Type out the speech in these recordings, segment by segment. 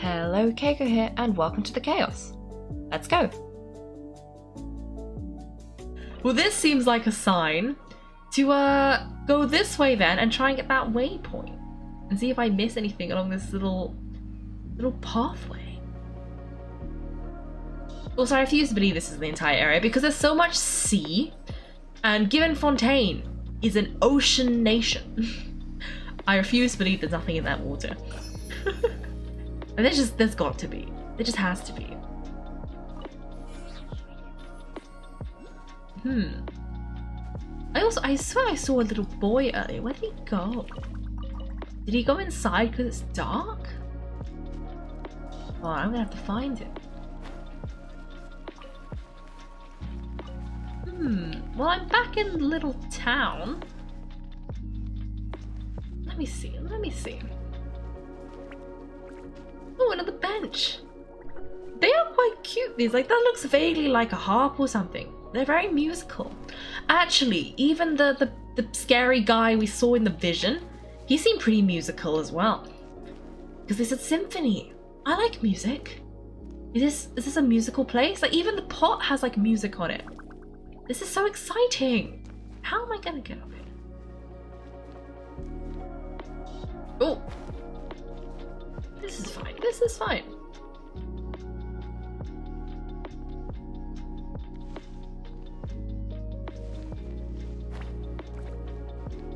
Hello, Kaiko here, and welcome to the chaos. Let's go. Well, this seems like a sign to go this way then and try and get that waypoint and see if I miss anything along this little pathway. Also, I refuse to believe this is the entire area because there's so much sea, and given Fontaine is an ocean nation, I refuse to believe there's nothing in that water. And there's got to be. There just has to be. I swear I saw a little boy earlier. Where did he go? Did he go inside because it's dark? Oh, I'm gonna have to find him. Well, I'm back in the little town. Let me see. Oh, another bench. They are quite cute, these. Like, that looks vaguely like a harp or something. They're very musical. Actually, even the scary guy we saw in the vision, he seemed pretty musical as well. Because they said symphony. I like music. Is this a musical place? Like, even the pot has like music on it. This is so exciting. How am I gonna get up here? Oh. This is fine. This is fine.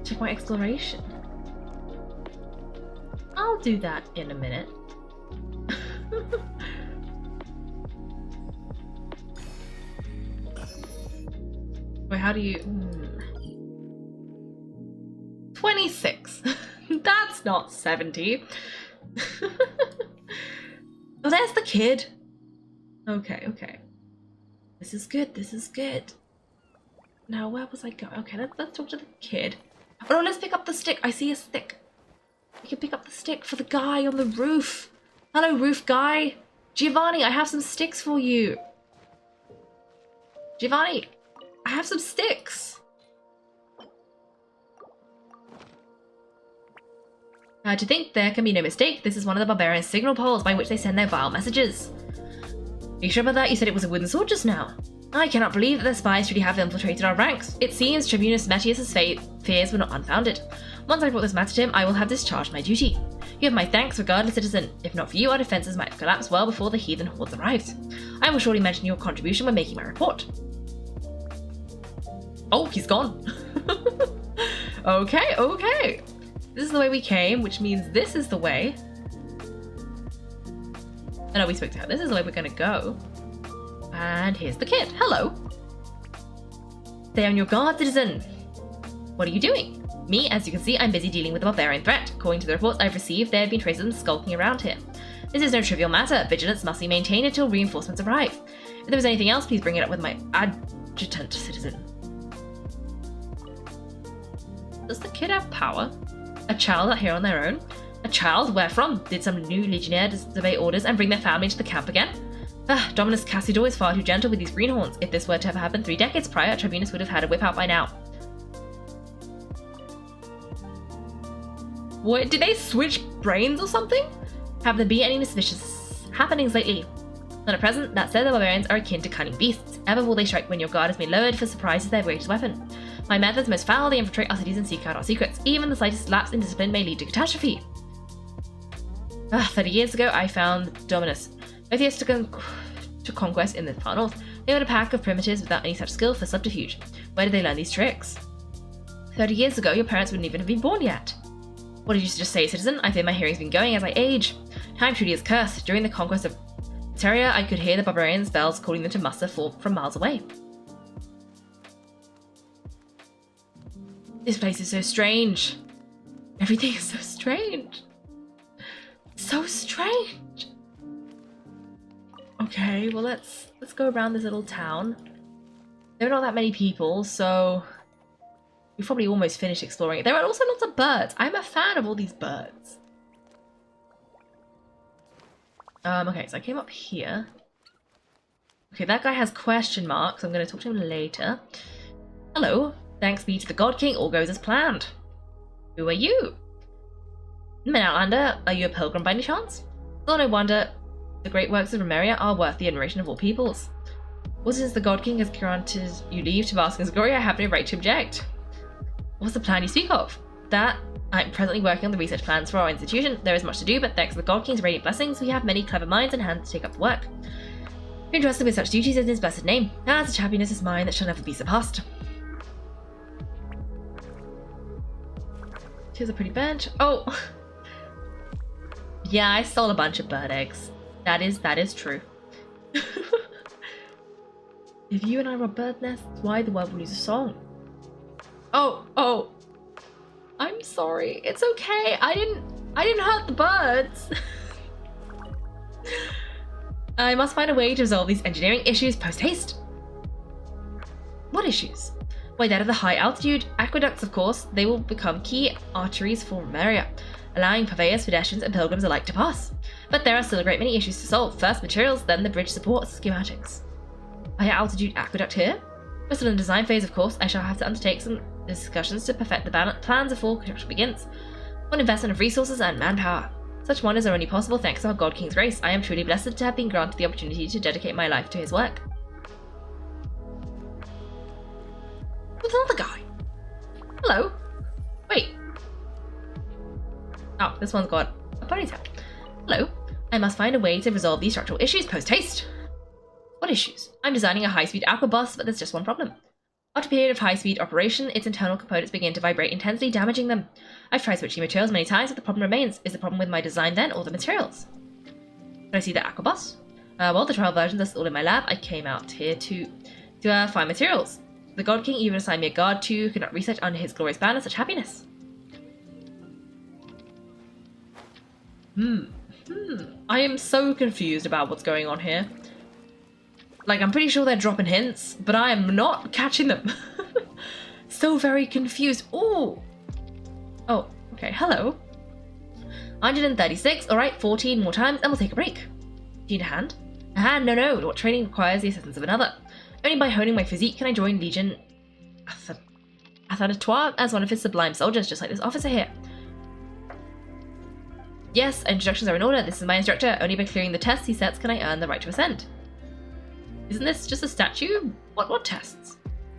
Check my exploration. I'll do that in a minute. Wait, how do you... 26. That's not 70. Oh, there's the kid. Okay. This is good. Now, where was I going? Okay, let's talk to the kid. Oh no, let's pick up the stick. I see a stick. We can pick up the stick for the guy on the roof. Hello, roof guy. Giovanni, I have some sticks for you. Giovanni, I have some sticks. To think there can be no mistake, this is one of the barbarians' signal poles by which they send their vile messages. Are you sure about that? You said it was a wooden sword just now. I cannot believe that the spies truly have infiltrated our ranks. It seems Tribunus Metius' fears were not unfounded. Once I brought this matter to him, I will have discharged my duty. You have my thanks, regardless, citizen. If not for you, our defences might have collapsed well before the heathen hordes arrived. I will surely mention your contribution when making my report. Oh, he's gone. Okay. This is the way we came, which means this is the way. Oh no, we spoke to her. This is the way we're gonna go. And here's the kid. Hello. Stay on your guard, citizen. What are you doing? Me, as you can see, I'm busy dealing with the barbarian threat. According to the reports I've received, there have been traces of them skulking around here. This is no trivial matter. Vigilance must be maintained until reinforcements arrive. If there was anything else, please bring it up with my adjutant, citizen. Does the kid have power? A child out here on their own? A child? Where from? Did some new legionnaire disobey orders and bring their family to the camp again? Dominus Cassidor is far too gentle with these greenhorns. If this were to have happened 3 decades prior, Tribunus would have had a whip out by now. What? Did they switch brains or something? Have there been any suspicious happenings lately? Not at present. That said, the barbarians are akin to cunning beasts. Ever will they strike when your guard has been lowered, for surprise is their greatest weapon. My methods most foul, they infiltrate our cities and seek out our secrets. Even the slightest lapse in discipline may lead to catastrophe. 30 years ago, I found Dominus Metius to conquest in the far north. They were a pack of primitives without any such skill for subterfuge. Where did they learn these tricks? 30 years ago, your parents wouldn't even have been born yet. What did you just say, citizen? I fear my hearing's been going as I age. Time truly is cursed. During the conquest of Terria, I could hear the barbarians' bells calling them to muster from miles away. This place is so strange. Everything is so strange. So strange. Okay, well let's go around this little town. There are not that many people, so we've probably almost finished exploring it. There are also lots of birds. I'm a fan of all these birds. Okay, so I came up here. Okay, that guy has question marks. I'm going to talk to him later. Hello. Thanks be to the God King, all goes as planned. Who are you? Outlander, are you a pilgrim by any chance? Still no wonder the great works of Remeria are worth the admiration of all peoples. Also, since the God King has granted you leave to bask in his glory, I have no right to object. What's the plan you speak of? That I'm presently working on the research plans for our institution. There is much to do, but thanks to the God King's radiant blessings, we have many clever minds and hands to take up the work. Who entrusted with such duties in his blessed name? Such happiness is mine that shall never be surpassed. Here's a pretty bench. Oh! Yeah, I stole a bunch of bird eggs. That is true. If you and I were bird nests, why the world would lose a song? Oh. I'm sorry. It's okay. I didn't hurt the birds. I must find a way to resolve these engineering issues post-haste. What issues? Why, that of the high altitude aqueducts, of course. They will become key arteries for Remeria, allowing purveyors, pedestrians, and pilgrims alike to pass. But there are still a great many issues to solve. First, materials, then the bridge support schematics. Higher altitude aqueduct here? We're still in the design phase, of course. I shall have to undertake some discussions to perfect the plans before construction begins. One investment of resources and manpower. Such wonders are only possible thanks to our God King's grace. I am truly blessed to have been granted the opportunity to dedicate my life to his work. Who's another guy? Hello? Wait. Oh, this one's got a ponytail. Hello. I must find a way to resolve these structural issues post-haste. What issues? I'm designing a high-speed aqua bus, but there's just one problem. After a period of high-speed operation, its internal components begin to vibrate intensely, damaging them. I've tried switching materials many times, but the problem remains. Is the problem with my design then, or the materials? Can I see the aqua bus? Well, the trial versions are still in my lab. I came out here to find materials. The God King even assigned me a guard who could not research under his glorious banner such happiness. I am so confused about what's going on here. Like, I'm pretty sure they're dropping hints, but I am not catching them. So very confused. Ooh. Oh, okay. Hello. 136. All right, 14 more times, and we'll take a break. Do you need a hand? A hand? No. What training requires the assistance of another? Only by honing my physique can I join Legion Athanatois as one of his sublime soldiers, just like this officer here. Yes, instructions are in order. This is my instructor. Only by clearing the tests he sets can I earn the right to ascend. Isn't this just a statue? What tests?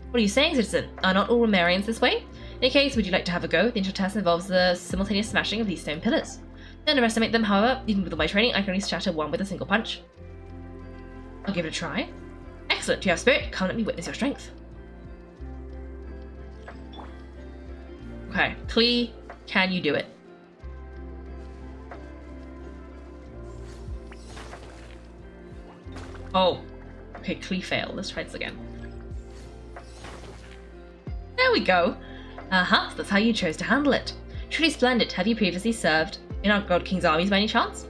What are you saying, citizen? Are not all Remerians this way? In any case, would you like to have a go? The initial test involves the simultaneous smashing of these stone pillars. Don't underestimate them, however. Even with all my training, I can only shatter one with a single punch. I'll give it a try. Excellent, you have spirit. Come let me witness your strength. Okay, Klee, can you do it? Oh. Okay, Klee failed. Let's try this again. There we go. So that's how you chose to handle it. Truly splendid. Have you previously served in our God King's armies by any chance?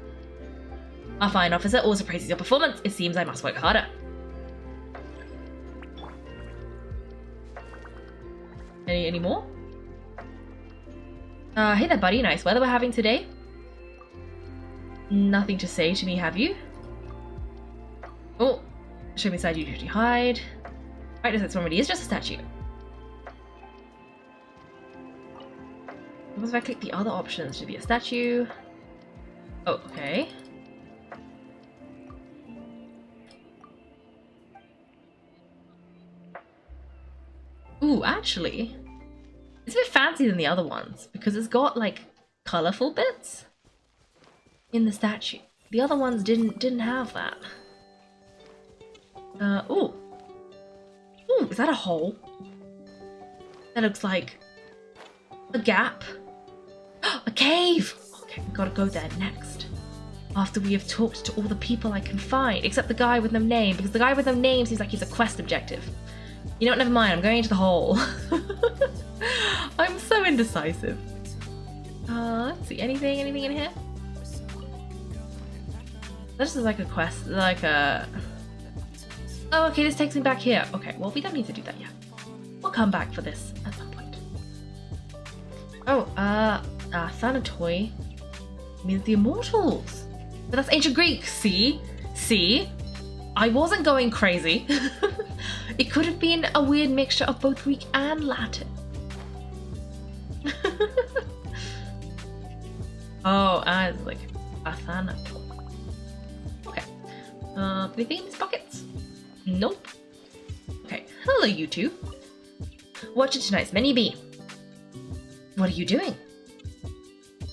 Our fine officer also praises your performance. It seems I must work harder. Any more? Hey there, buddy. Nice weather we're having today. Nothing to say to me, have you? Oh. Show me side you usually hide. Right, this one really is just a statue. What if I click the other options to be a statue? Oh, okay. Ooh, actually, it's a bit fancier than the other ones because it's got like colorful bits in the statue. The other ones didn't have that. Ooh, is that a hole? That looks like a gap. A cave! Okay, we gotta go there next. After we have talked to all the people I can find, except the guy with no name, because the guy with no name seems like he's a quest objective. You know what, never mind, I'm going into the hole. I'm so indecisive. Let's see, anything in here? This is like a quest, like a... Oh, okay, this takes me back here. Okay, well, we don't need to do that yet. We'll come back for this at some point. Oh, Thanatoi means the immortals. But that's ancient Greek, see? See? I wasn't going crazy. It could have been a weird mixture of both Greek and Latin. Oh, it's like Athanatoi. Okay. Anything in these pockets? Nope. Okay. Hello, you two. What should tonight's menu be? What are you doing?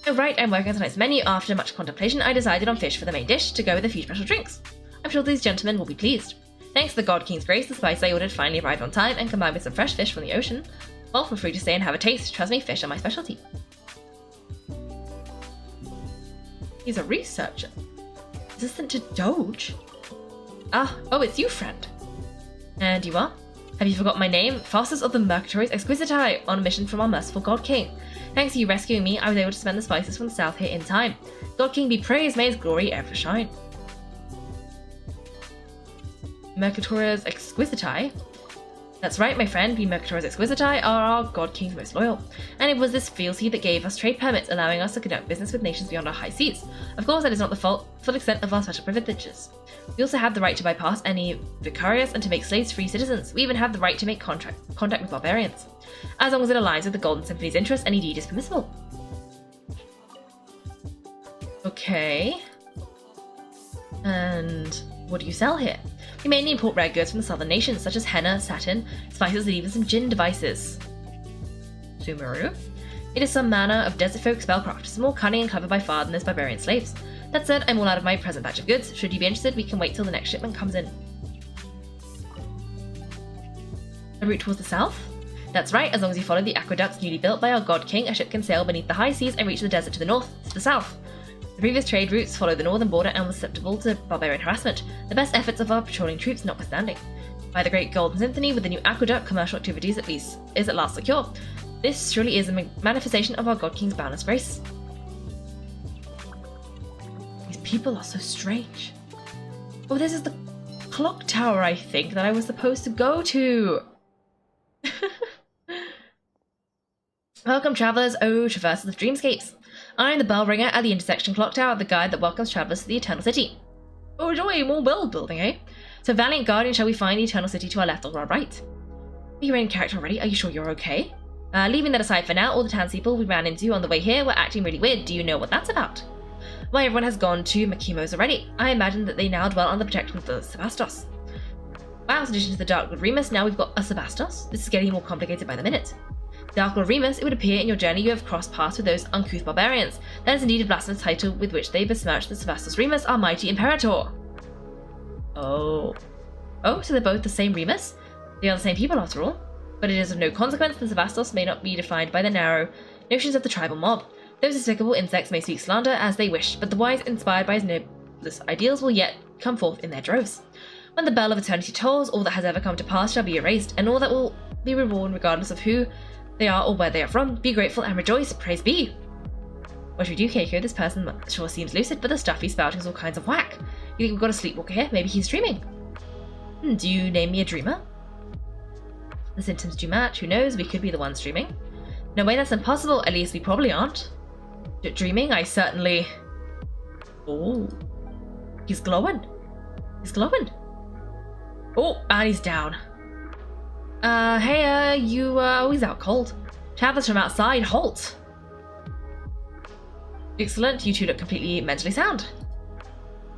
Oh, right, I'm working on tonight's menu. After much contemplation, I decided on fish for the main dish to go with a few special drinks. I'm sure these gentlemen will be pleased. Thanks to the God King's grace, the spice I ordered finally arrived on time, and combined with some fresh fish from the ocean. Well, feel free to stay and have a taste. Trust me, fish are my specialty. He's a researcher. Assistant to Doge? Oh, it's you, friend. And you are? Have you forgotten my name? Fastest of the Mercatories Exquisitae, on a mission from our merciful God King. Thanks to you rescuing me, I was able to spend the spices from the south here in time. God King be praised, may his glory ever shine. Mercatories Exquisitae? That's right, my friend, we Mercatories Exquisitae are our God King's most loyal. And it was this fealty that gave us trade permits, allowing us to conduct business with nations beyond our high seas. Of course, that is not the full extent of our special privileges. We also have the right to bypass any vicarious and to make slaves free citizens. We even have the right to make contact with barbarians. As long as it aligns with the Golden Symphony's interests, any deed is permissible. Okay. And what do you sell here? We mainly import rare goods from the southern nations, such as henna, satin, spices, and even some gin devices. Sumeru? It is some manner of desert folk spellcraft, it's more cunning and clever by far than those barbarian slaves. That said, I'm all out of my present batch of goods. Should you be interested, we can wait till the next shipment comes in. A route towards the south? That's right, as long as you follow the aqueducts newly built by our God King, a ship can sail beneath the high seas and reach the desert to the north, to the south. The previous trade routes followed the northern border and were susceptible to barbarian harassment, the best efforts of our patrolling troops notwithstanding. By the Great Golden Symphony, with the new aqueduct, commercial activities is at last secure. This surely is a manifestation of our God King's boundless grace. These people are so strange. Oh, this is the clock tower, I think, that I was supposed to go to. Welcome, travellers, traversers of dreamscapes. I am the bell ringer at the intersection clock tower, the guide that welcomes travellers to the Eternal City. Oh, joy, more world building, eh? So, valiant guardian, shall we find the Eternal City to our left or our right? Are you in character already? Are you sure you're okay? Leaving that aside for now, all the townspeople we ran into on the way here were acting really weird. Do you know what that's about? Why, everyone has gone to Makimo's already. I imagine that they now dwell under the protection of the Sebastos. Wow, in addition to the Dark Lord Remus, now we've got a Sebastos. This is getting more complicated by the minute. Dark Lord Remus, it would appear in your journey you have crossed paths with those uncouth barbarians. That is indeed a blasphemous title with which they besmirch the Sebastos Remus, our mighty Imperator. Oh, so they're both the same Remus? They are the same people after all. But it is of no consequence that Sebastos may not be defined by the narrow notions of the tribal mob. Those despicable insects may speak slander as they wish, but the wise, inspired by his noblest ideals, will yet come forth in their droves. When the bell of eternity tolls, all that has ever come to pass shall be erased, and all that will be reborn regardless of who they are or where they are from. Be grateful and rejoice, praise be! What should we do, Kaiko? This person sure seems lucid, but the stuff he's spouting is all kinds of whack. You think we've got a sleepwalker here? Maybe he's dreaming. Do you name me a dreamer? The symptoms do match, who knows, we could be the ones dreaming. No way, that's impossible, at least we probably aren't. Dreaming, I certainly... Oh, he's glowing. He's glowing. Oh, and he's down. Hey, he's out cold. Travellers from outside, halt! Excellent, you two look completely mentally sound.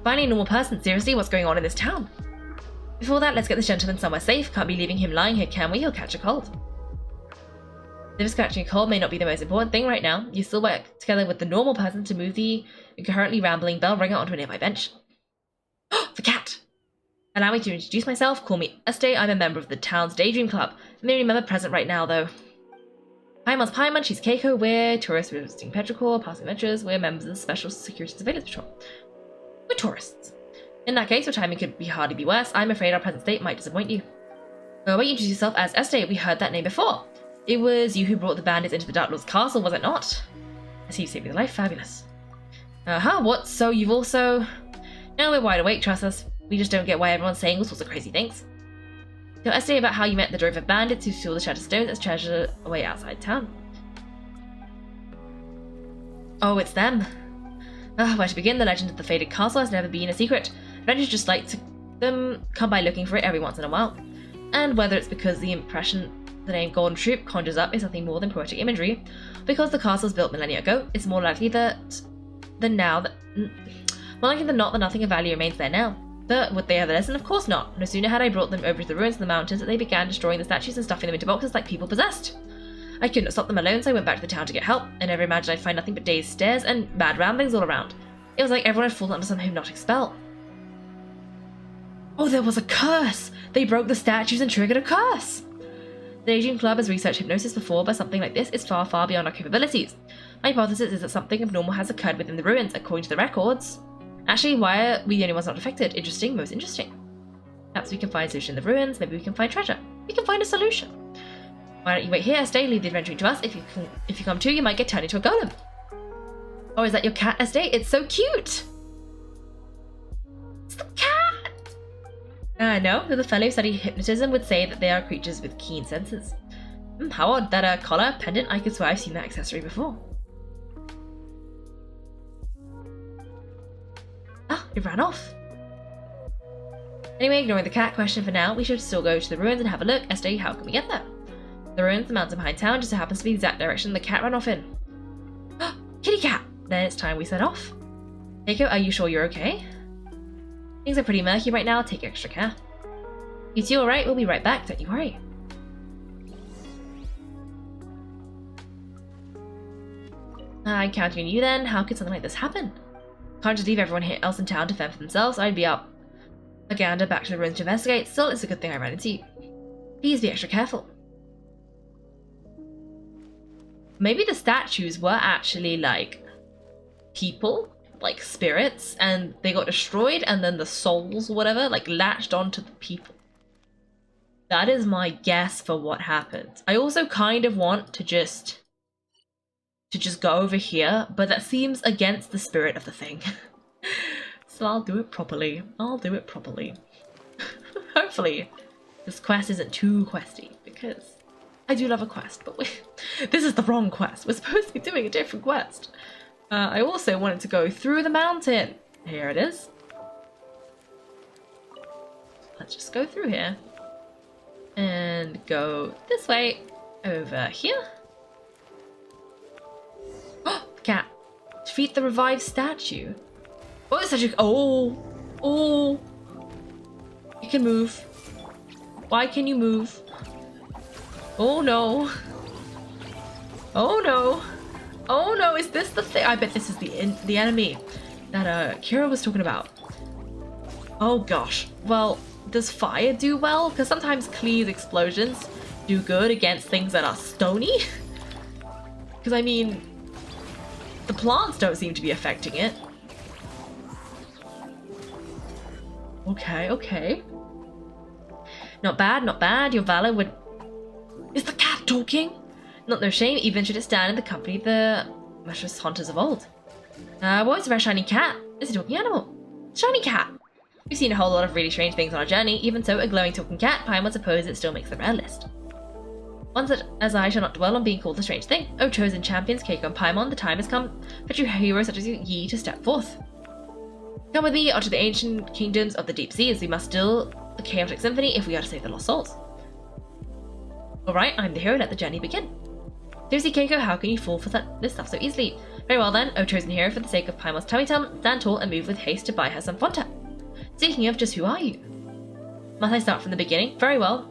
Finally, a normal person, seriously, what's going on in this town? Before that, let's get this gentleman somewhere safe. Can't be leaving him lying here, can we? He'll catch a cold. Liver scratching a cold may not be the most important thing right now. You still work together with the normal person to move the incoherently rambling bell ringer onto a nearby bench. Oh, the cat! Allow me to introduce myself. Call me Este. I'm a member of the town's Daydream Club. I'm the only member present right now, though. Paimon, she's Kaiko. We're tourists visiting Petrichor, passing adventures. We're members of the Special Security Surveillance Patrol. We're tourists. In that case, your timing could hardly be worse. I'm afraid our present state might disappoint you. Why you introduce yourself as Este? We heard that name before. It was you who brought the bandits into the Dark Lord's castle, was it not? I see you saved your life. Fabulous. What? So you've also... No, we're wide awake, trust us. We just don't get why everyone's saying all sorts of crazy things. Tell Este about how you met the drove of bandits who stole the Shattered Stones as treasure away outside town. Oh, it's them. Where to begin? The legend of the faded castle has never been a secret. Adventurers just like to come by looking for it every once in a while. And whether it's because the impression the name Golden Troop conjures up is nothing more than poetic imagery, because the castle was built millennia ago, it's more likely that More likely than not, the nothing of value remains there now. But would they ever listen? Of course not. No sooner had I brought them over to the ruins of the mountains that they began destroying the statues and stuffing them into boxes like people possessed. I could not stop them alone, so I went back to the town to get help. I never imagined I'd find nothing but dazed stares and mad ramblings all around. It was like everyone had fallen under some hypnotic spell. Oh, there was a curse! They broke the statues and triggered a curse! The Asian Club has researched hypnosis before, but something like this is far, far beyond our capabilities. My hypothesis is that something abnormal has occurred within the ruins, according to the records. Actually, why are we the only ones not affected? Interesting, most interesting. Perhaps we can find a solution in the ruins, maybe we can find treasure. We can find a solution. Why don't you wait here, stay, leave the adventuring to us. If you come too, you might get turned into a golem. Oh, is that your cat, Estate? It's so cute! It's the cat! No, the fellow who studied hypnotism would say that they are creatures with keen senses. How odd, that collar, pendant, I could swear I've seen that accessory before. Ah, it ran off. Anyway, ignoring the cat question for now, we should still go to the ruins and have a look. Estate, how can we get there? The ruins, the mountain behind town, just so happens to be the exact direction the cat ran off in. Kitty cat! Then it's time we set off. Kaiko, are you sure you're okay? Things are pretty murky right now, take extra care. You two alright? We'll be right back, don't you worry. I'm counting on you then. How could something like this happen? Can't just leave everyone else in town to fend for themselves. I'd be up. I gander back to the ruins to investigate. Still, it's a good thing I ran into you. Please be extra careful. Maybe the statues were actually like people, like spirits, and they got destroyed and then the souls or whatever like latched onto the people. That is my guess for what happened. I also kind of want to just go over here, but that seems against the spirit of the thing. So I'll do it properly. Hopefully this quest isn't too questy, because I do love a quest, but this is the wrong quest. We're supposed to be doing a different quest. I also wanted to go through the mountain. Here it is. Let's just go through here. And go this way. Over here. Oh, the cat. Defeat the revived statue. Oh, the statue. Oh. You can move. Why can you move? Oh no. Oh no. Oh no, is this the thing? I bet this is the enemy that Kira was talking about. Oh gosh. Well, does fire do well? Because sometimes Klee's explosions do good against things that are stony. Because I mean, the plants don't seem to be affecting it. Okay. Not bad. Your valor would... Is the cat talking? Not no shame, even should it stand in the company of the matchless hunters of old. What is a very shiny cat? It's a talking animal. Shiny cat. We've seen a whole lot of really strange things on our journey, even so, a glowing talking cat, Paimon supposes it still makes the rare list. One such as I shall not dwell on being called a strange thing. O chosen champions, Kaiko and Paimon, the time has come for true heroes such as ye to step forth. Come with me onto the ancient kingdoms of the deep seas. We must still the chaotic symphony if we are to save the lost souls. Alright, I'm the hero, let the journey begin. Seriously, Kaiko, how can you fall for this stuff so easily? Very well then, O chosen hero, for the sake of Paimon's tummy stand tall and move with haste to buy her some Fonta. Speaking of, just who are you? Must I start from the beginning? Very well.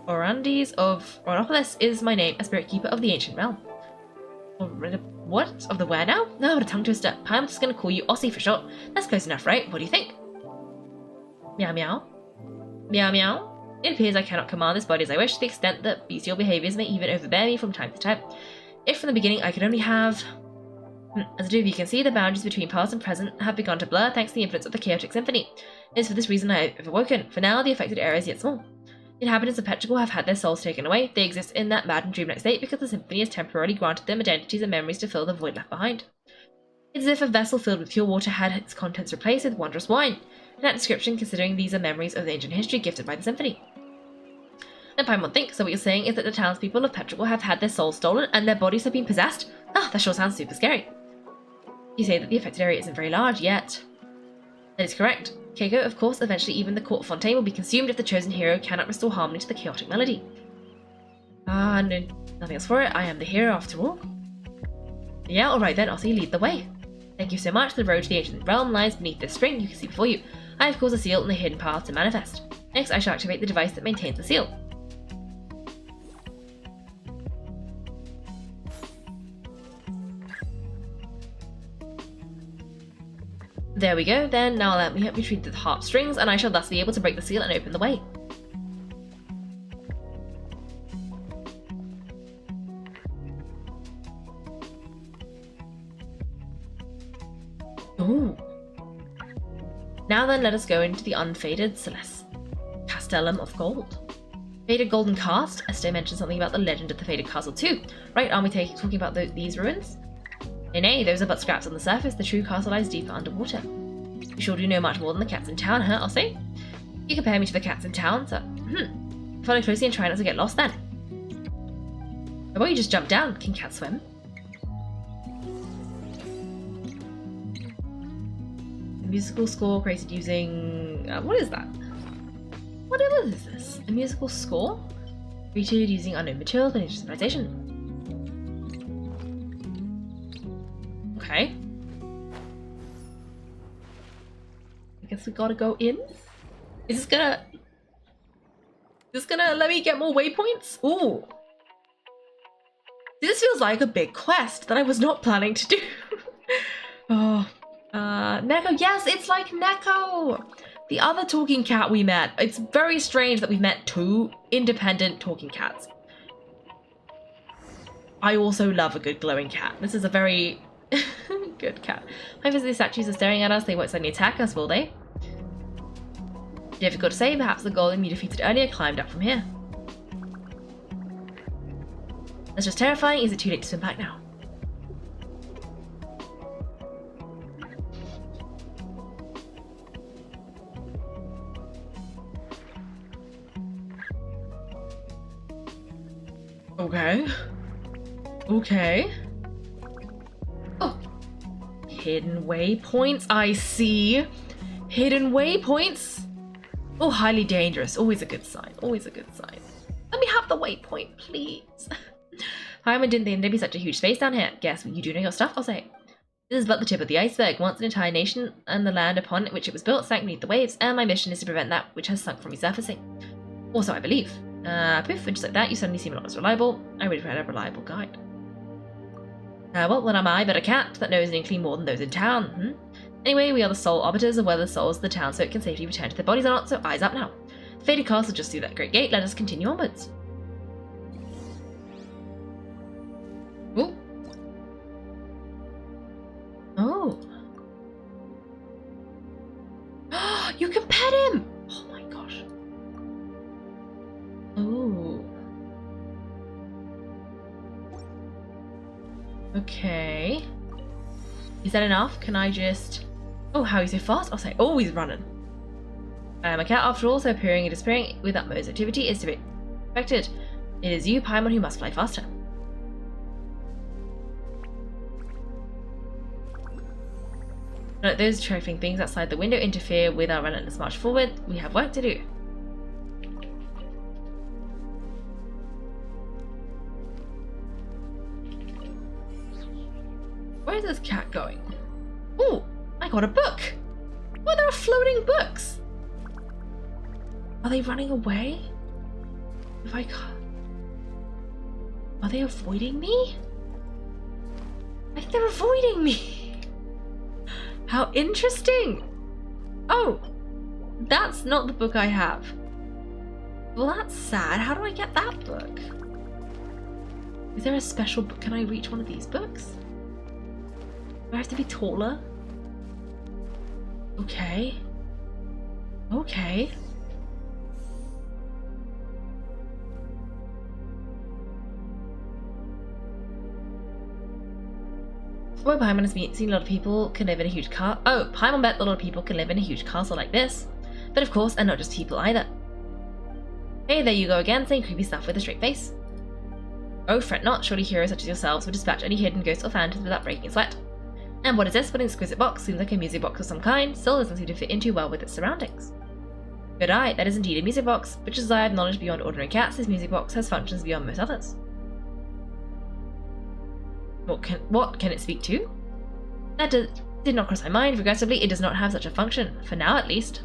Orandis of Oropolis is my name, a spirit keeper of the ancient realm. What? Of the where now? No, what a tongue twister. Paimon's just gonna call you Aussie for short. That's close enough, right? What do you think? Meow meow. Meow meow. It appears I cannot command this body as I wish, to the extent that bestial behaviours may even overbear me from time to time. If from the beginning I could only have... As the two of you can see, the boundaries between past and present have begun to blur thanks to the influence of the chaotic symphony. It is for this reason I have awoken. For now, the affected area is yet small. The inhabitants of Petrichor have had their souls taken away. They exist in that mad and dreamlike state because the symphony has temporarily granted them identities and memories to fill the void left behind. It is as if a vessel filled with pure water had its contents replaced with wondrous wine. In that description, considering these are memories of the ancient history gifted by the symphony. And Paimon thinks, so what you're saying is that the townspeople of Petrichor have had their souls stolen and their bodies have been possessed? Ah, that sure sounds super scary. You say that the affected area isn't very large yet. That is correct. Kaiko, of course, eventually even the court of Fontaine will be consumed if the chosen hero cannot restore harmony to the chaotic melody. Ah, no, nothing else for it. I am the hero after all. Yeah, alright then, Aussie, lead the way. Thank you so much. The road to the ancient realm lies beneath this spring you can see before you. I have caused a seal in the hidden path to manifest. Next, I shall activate the device that maintains the seal. There we go, then now let me retrieve the harp strings, and I shall thus be able to break the seal and open the way. Ooh. Now then, let us go into the unfaded Celeste. Castellum of Gold. Faded Golden Cast. Esther mentioned something about the legend of the Faded Castle too. Right, aren't we talking about these ruins? Nay, those are but scraps on the surface. The true castle lies deeper underwater. You sure do know much more than the cats in town, huh, I'll say? You compare me to the cats in town, so... Follow closely and try not to get lost then. How about you just jump down? Can cats swim? The musical score created using... what is that? What is this? A musical score? Created using unknown material for civilization. Okay. I guess we gotta go in. Is this gonna let me get more waypoints? Ooh. This feels like a big quest that I was not planning to do. Oh. Neko, yes, it's like Neko! The other talking cat we met. It's very strange that we've met two independent talking cats. I also love a good glowing cat. This is a very... good cat. If the statues are staring at us, they won't suddenly attack us, will they? Difficult to say, perhaps the golem you defeated earlier climbed up from here. That's just terrifying. Is it too late to swim back now? Okay. Okay. Oh. Hidden waypoints, I see. Hidden waypoints. Oh, highly dangerous. Always a good sign. Always a good sign. Let me have the waypoint, please. I didn't think there'd be such a huge space down here. Guess you do know your stuff, I'll say. This is but the tip of the iceberg. Once an entire nation and the land upon which it was built sank beneath the waves, and my mission is to prevent that which has sunk from resurfacing. Also, I believe. Poof, and just like that, you suddenly seem a lot less reliable. I would have had a reliable guide. Well, what am I but a cat that knows an inkling more than those in town, Anyway, we are the sole arbiters of whether the souls of the town so it can safely return to their bodies or not, so eyes up now. The Faded Castle just through that great gate, let us continue onwards. Ooh. Oh. You can pet him! Oh my gosh. Oh. Okay. Is that enough? Can I just... Oh, how are you so fast? I'll say, oh, he's running. I am a cat after all, so appearing and disappearing with utmost activity is to be expected. It is you, Paimon, who must fly faster. Let those trifling things outside the window interfere with our relentless march forward. We have work to do. Where is this cat going? Ooh, I got a book! Oh, there are floating books! Are they running away? If I can't... Are they avoiding me? I think they're avoiding me! How interesting! Oh, that's not the book I have. Well, that's sad. How do I get that book? Is there a special book? Can I reach one of these books? Do I have to be taller? Okay. Okay. Well, Paimon has seen a lot of people can live in a huge castle. Oh, Paimon bet a lot of people can live in a huge castle like this. But of course, and not just people either. Hey, there you go again, saying creepy stuff with a straight face. Oh, fret not, surely heroes such as yourselves would dispatch any hidden ghosts or phantoms without breaking a sweat. And what is this? What an exquisite box. Seems like a music box of some kind. Still doesn't seem to fit in too well with its surroundings. Good eye, that is indeed a music box. But as I have knowledge beyond ordinary cats, this music box has functions beyond most others. What can it speak to? That does... Did not cross my mind. Regrettably, it does not have such a function, for now at least.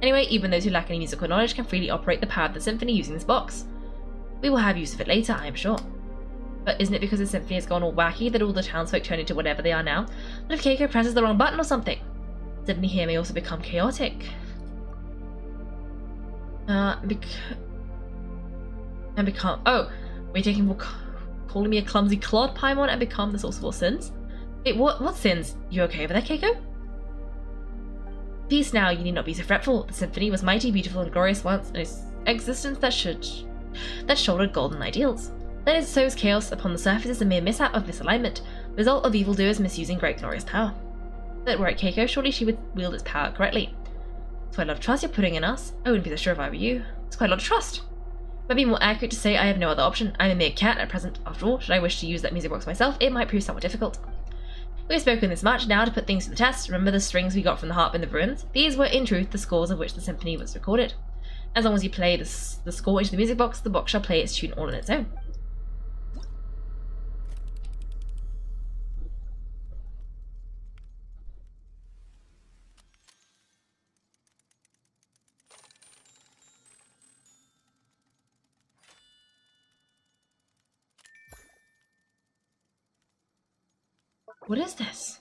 Anyway, even those who lack any musical knowledge can freely operate the power of the symphony using this box. We will have use of it later, I am sure. But isn't it because the symphony has gone all wacky that all the townsfolk turn into whatever they are now? What if Kaiko presses the wrong button or something? The symphony here may also become chaotic. Oh, we're calling me a clumsy clod, Paimon, and become the source of all sins? Wait, what sins? You okay over there, Kaiko? Peace now, you need not be so fretful. The symphony was mighty, beautiful, and glorious once, and its existence that shouldered golden ideals. Then it sows chaos upon the surface is a mere mishap of misalignment, result of evildoers misusing great glorious power. But were it Kaiko, surely she would wield its power correctly. It's quite a lot of trust you're putting in us. I wouldn't be so sure if I were you. It's quite a lot of trust. Might be more accurate to say I have no other option. I'm a mere cat at present. After all, should I wish to use that music box myself, it might prove somewhat difficult. We have spoken this much, now to put things to the test. Remember the strings we got from the harp in the ruins? These were in truth the scores of which the symphony was recorded. As long as you play the score into the music box, the box shall play its tune all on its own. What is this?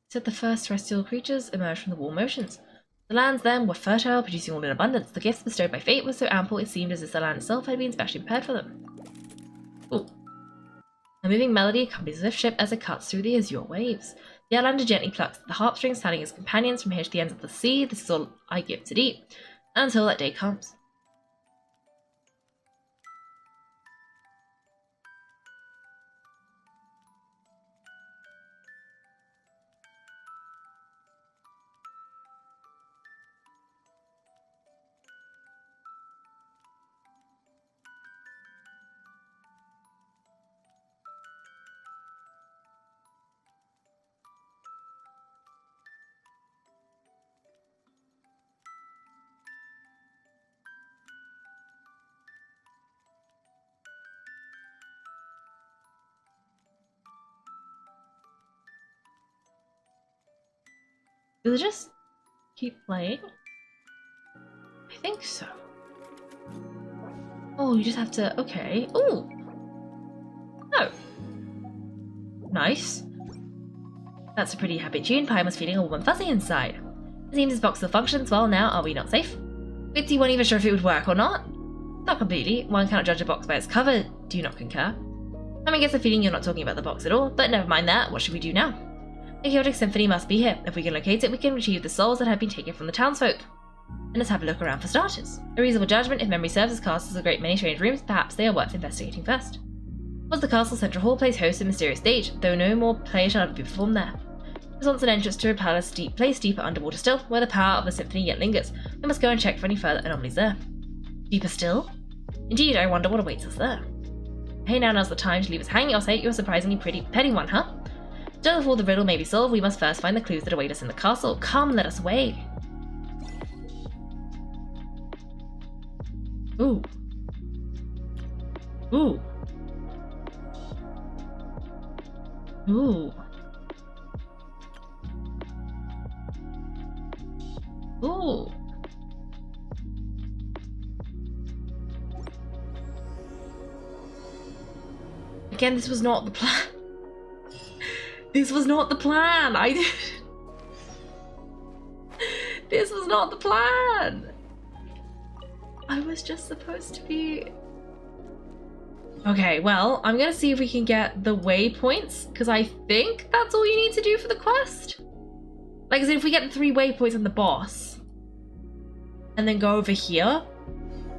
It said the first terrestrial creatures emerged from the warm oceans. The lands then were fertile, producing all in abundance. The gifts bestowed by fate were so ample it seemed as if the land itself had been specially prepared for them. Ooh. A moving melody accompanies the swift ship as it cuts through the azure waves. The outlander gently plucks the harpstrings, telling his companions from here to the ends of the sea, this is all I give to thee, until that day comes. Does it just keep playing? I think so. Oh, you just have to... okay. Ooh! Oh. Nice. That's a pretty happy tune. Paimon was feeling all warm and fuzzy inside. It seems this box still functions well now. Are we not safe? Bitsy weren't even sure if it would work or not. Not completely. One cannot judge a box by its cover. Do you not concur? I gets the feeling you're not talking about the box at all, but never mind that. What should we do now? The chaotic symphony must be here. If we can locate it, we can retrieve the souls that have been taken from the townsfolk. And let's have a look around for starters. A reasonable judgment, if memory serves, this castle has a great many strange rooms. Perhaps they are worth investigating first. Was the castle's central hall plays host a mysterious stage, though no more play shall ever be performed there. There's once an entrance to a palace place deeper underwater still, where the power of the symphony yet lingers. We must go and check for any further anomalies there. Deeper still? Indeed, I wonder what awaits us there. Hey, now's the time to leave us hanging. I'll say you're a surprisingly pretty petty one, huh? Still, before the riddle may be solved, we must first find the clues that await us in the castle. Come, let us away. Ooh. Ooh. Ooh. Ooh. Again, this was not the plan. This was not the plan. This was not the plan. I was just supposed to be... Okay, well, I'm gonna see if we can get the waypoints, because I think that's all you need to do for the quest. Like, as in, if we get the 3 waypoints and the boss, and then go over here,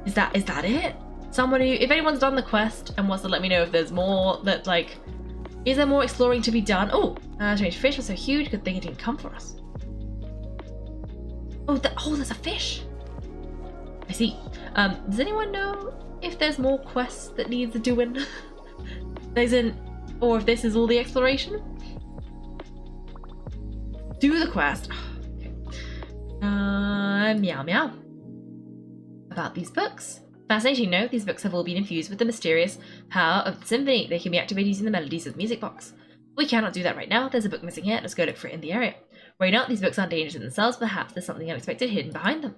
is that it? Someone who, if anyone's done the quest and wants to let me know if there's more that, like, is there more exploring to be done? Oh, strange fish was so huge, good thing it didn't come for us. Oh, there's a fish. I see. Does anyone know if there's more quests that needs doing? Or if this is all the exploration? Do the quest. Okay. Meow meow. About these books. Fascinating note, these books have all been infused with the mysterious power of the symphony. They can be activated using the melodies of the music box. We cannot do that right now. There's a book missing here. Let's go look for it in the area. Right now, these books aren't dangerous in themselves. Perhaps there's something unexpected hidden behind them.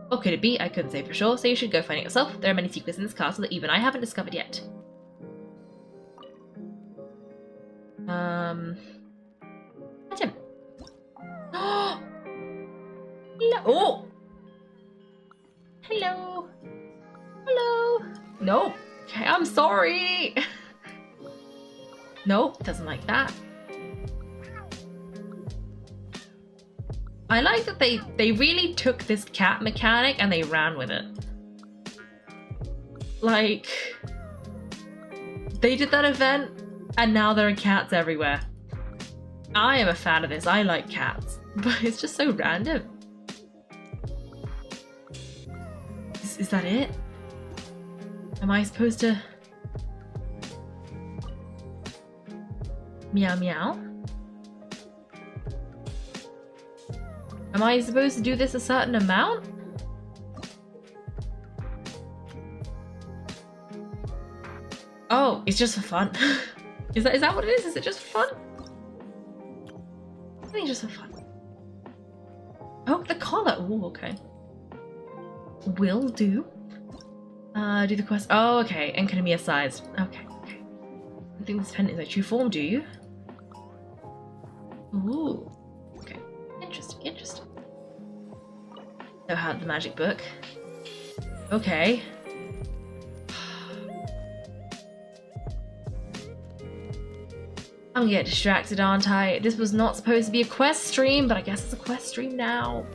What could it be? I couldn't say for sure, so you should go find it yourself. There are many secrets in this castle that even I haven't discovered yet. Him. Oh! Oh! Hello! Hello! No! Okay, I'm sorry! Nope, doesn't like that. I like that they really took this cat mechanic and they ran with it. Like, they did that event and now there are cats everywhere. I am a fan of this. I like cats, but it's just so random. Is that it? Am I supposed to... Meow meow? Am I supposed to do this a certain amount? Oh, it's just for fun. Is that what it is? Is it just for fun? I think it's just for fun. Oh, the collar. Oh, okay. Will do. Do the quest. Oh, okay. Enconomia sized. Okay, okay. I think this pen is a true form, do you? Ooh. Okay. Interesting, interesting. So how the magic book. Okay. I'm gonna get distracted, aren't I? This was not supposed to be a quest stream, but I guess it's a quest stream now.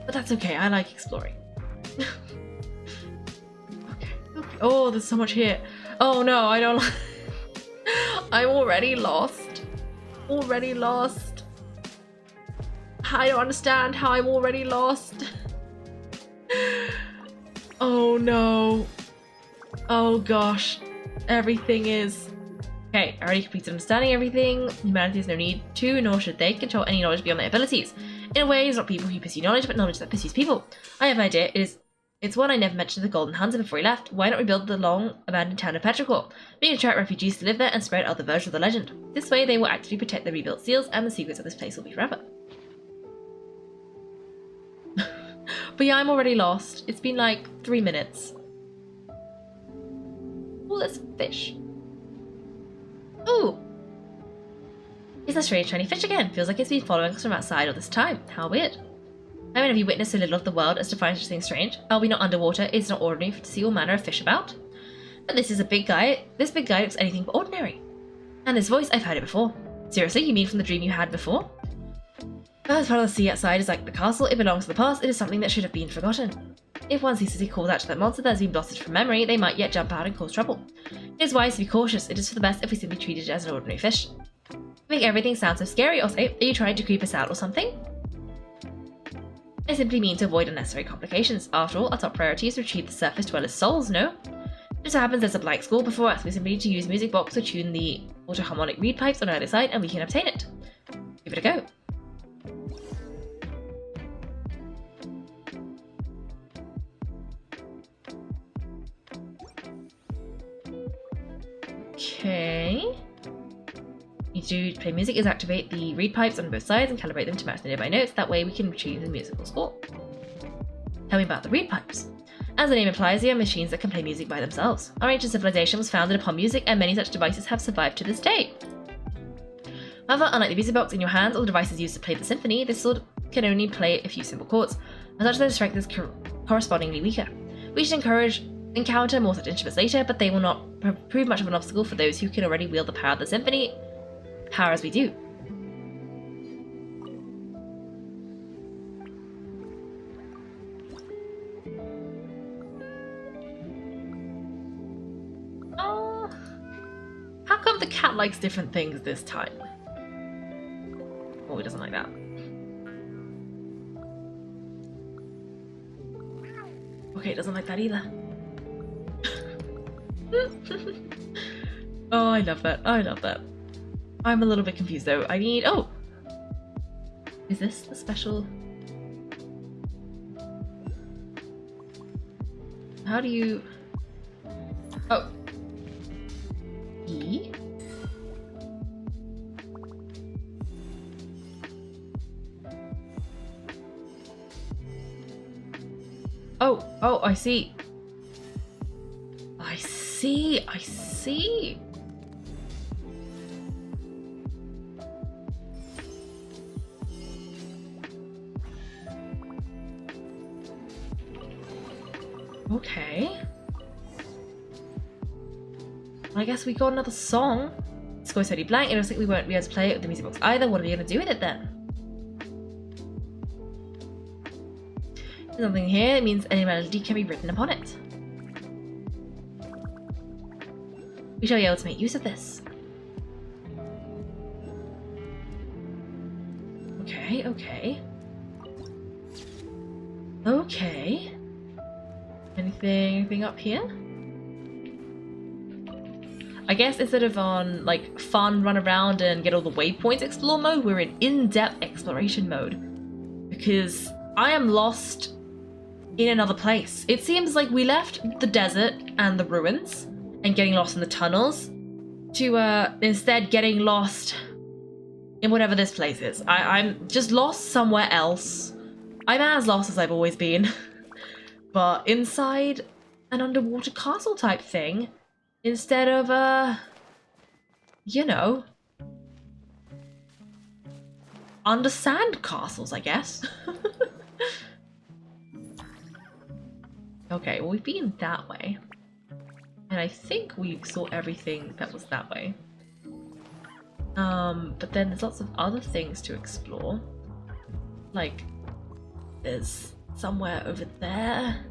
But that's okay, I like exploring. Okay, okay. Oh, there's so much here. Oh no, I don't like... I'm already lost. Already lost. I don't understand how I'm already lost. Oh no. Oh gosh. Everything is... Okay, I already completed understanding everything. Humanity has no need to, nor should they, control any knowledge beyond their abilities. In a way, it's not people who pursue knowledge, but knowledge that pursues people. I have an idea. It's one I never mentioned to the Golden Hunter before he left. Why not rebuild the long-abandoned town of Petrichor? We can attract refugees to live there and spread out the version of the legend. This way, they will actively protect the rebuilt seals, and the secrets of this place will be forever. But yeah, I'm already lost. It's been like 3 minutes. Oh, there's fish. Ooh! It's that strange shiny fish again. Feels like it's been following us from outside all this time. How weird. I mean, have you witnessed so little of the world as to find such things strange? Are we not underwater? It's not ordinary to see all manner of fish about. But this is a big guy. This big guy looks anything but ordinary. And this voice, I've heard it before. Seriously, you mean from the dream you had before? As part of the sea outside is like the castle. It belongs to the past. It is something that should have been forgotten. If one ceases to be called out to that monster that has been blotted from memory, they might yet jump out and cause trouble. It is wise to be cautious. It is for the best if we simply treat it as an ordinary fish. You make everything sound so scary, or say, are you trying to creep us out or something? I simply mean to avoid unnecessary complications. After all, our top priority is to retrieve the surface dwellers' souls, no? It just so happens there's a blank scroll before us. We simply need to use music box to tune the auto-harmonic reed pipes on either side, and we can obtain it. Give it a go. Okay. You need to play music is activate the reed pipes on both sides and calibrate them to match the nearby notes. That way we can retrieve the musical score. Tell me about the reed pipes. As the name implies, they are machines that can play music by themselves. Our ancient civilization was founded upon music, and many such devices have survived to this day. However, unlike the music box in your hands or the devices used to play the symphony, this sword can only play a few simple chords, and such their strength is correspondingly weaker. We should encounter more such instruments later, but they will not prove much of an obstacle for those who can already wield the power of the symphony, power as we do. How come the cat likes different things this time? Oh, he doesn't like that. Okay, doesn't like that either. Oh, I love that. I love that. I'm a little bit confused though. I need... Oh! Is this the special... How do you... Oh. E? Oh, I see. I see. Okay. I guess we got another song. Score is totally blank. I don't think we won't be able to play it with the music box either. What are we going to do with it then? There's nothing here. It means any melody can be written upon it. We shall be able to make use of this. Okay. Anything up here? I guess instead of on like fun run around and get all the waypoints explore mode, we're in depth exploration mode. Because I am lost in another place. It seems like we left the desert and the ruins and getting lost in the tunnels to instead getting lost in whatever this place is. I'm just lost somewhere else. I'm as lost as I've always been. But inside an underwater castle type thing instead of, you know, under sand castles, I guess. Okay, well, we've been that way. And I think we saw everything that was that way. But then there's lots of other things to explore. Like, there's somewhere over there.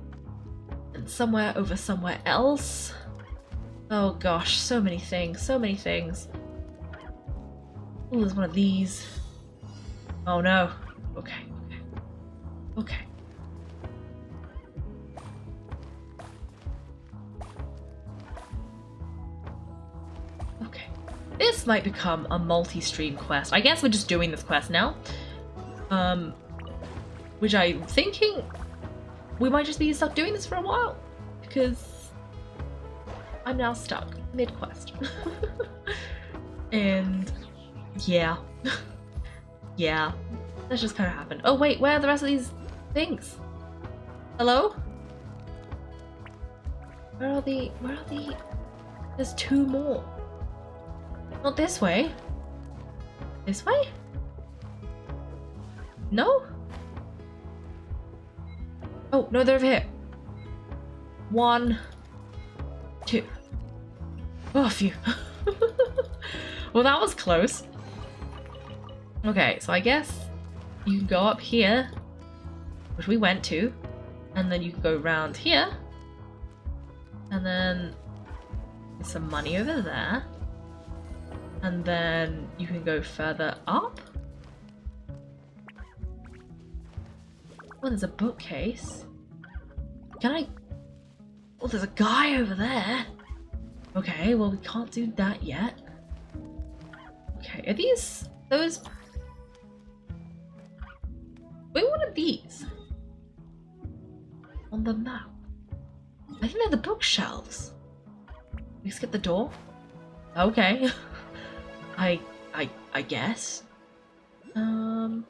And somewhere over somewhere else. Oh gosh, so many things, Oh, there's one of these. Oh no. Okay. This might become a multi-stream quest. I guess we're just doing this quest now. Which I'm thinking we might just be stuck doing this for a while. Because I'm now stuck mid-quest. And yeah. Yeah. That's just kind of happened. Oh wait, where are the rest of these things? Hello? Where are the... There's two more. Not this way. This way? No? Oh, no, they're over here. 1, 2. Oh, phew. Well, that was close. Okay, so I guess you can go up here, which we went to, and then you can go around here, and then there's some money over there. And then you can go further up. Oh, there's a bookcase. Can I... Oh, there's a guy over there. Okay, well, we can't do that yet. Okay, are these... those... Wait, what are these? On the map. I think they're the bookshelves. We skip the door? Okay. I guess. Okay,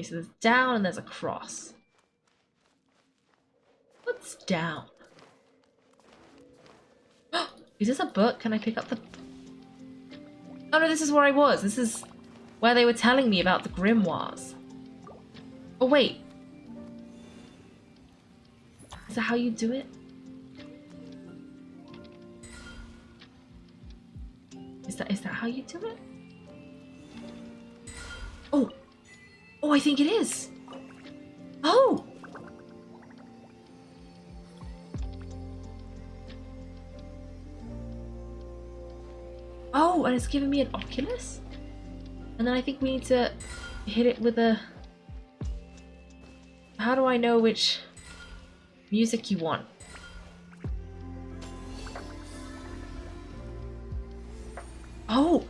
so there's down and there's a cross. What's down? Is this a book? Can I pick up the... Oh no, this is where I was. This is where they were telling me about the grimoires. Oh wait. Is that how you do it? Is that how you do it? Oh! Oh, I think it is! Oh! Oh, and it's giving me an Oculus? And then I think we need to hit it with a... How do I know which music you want? Oh!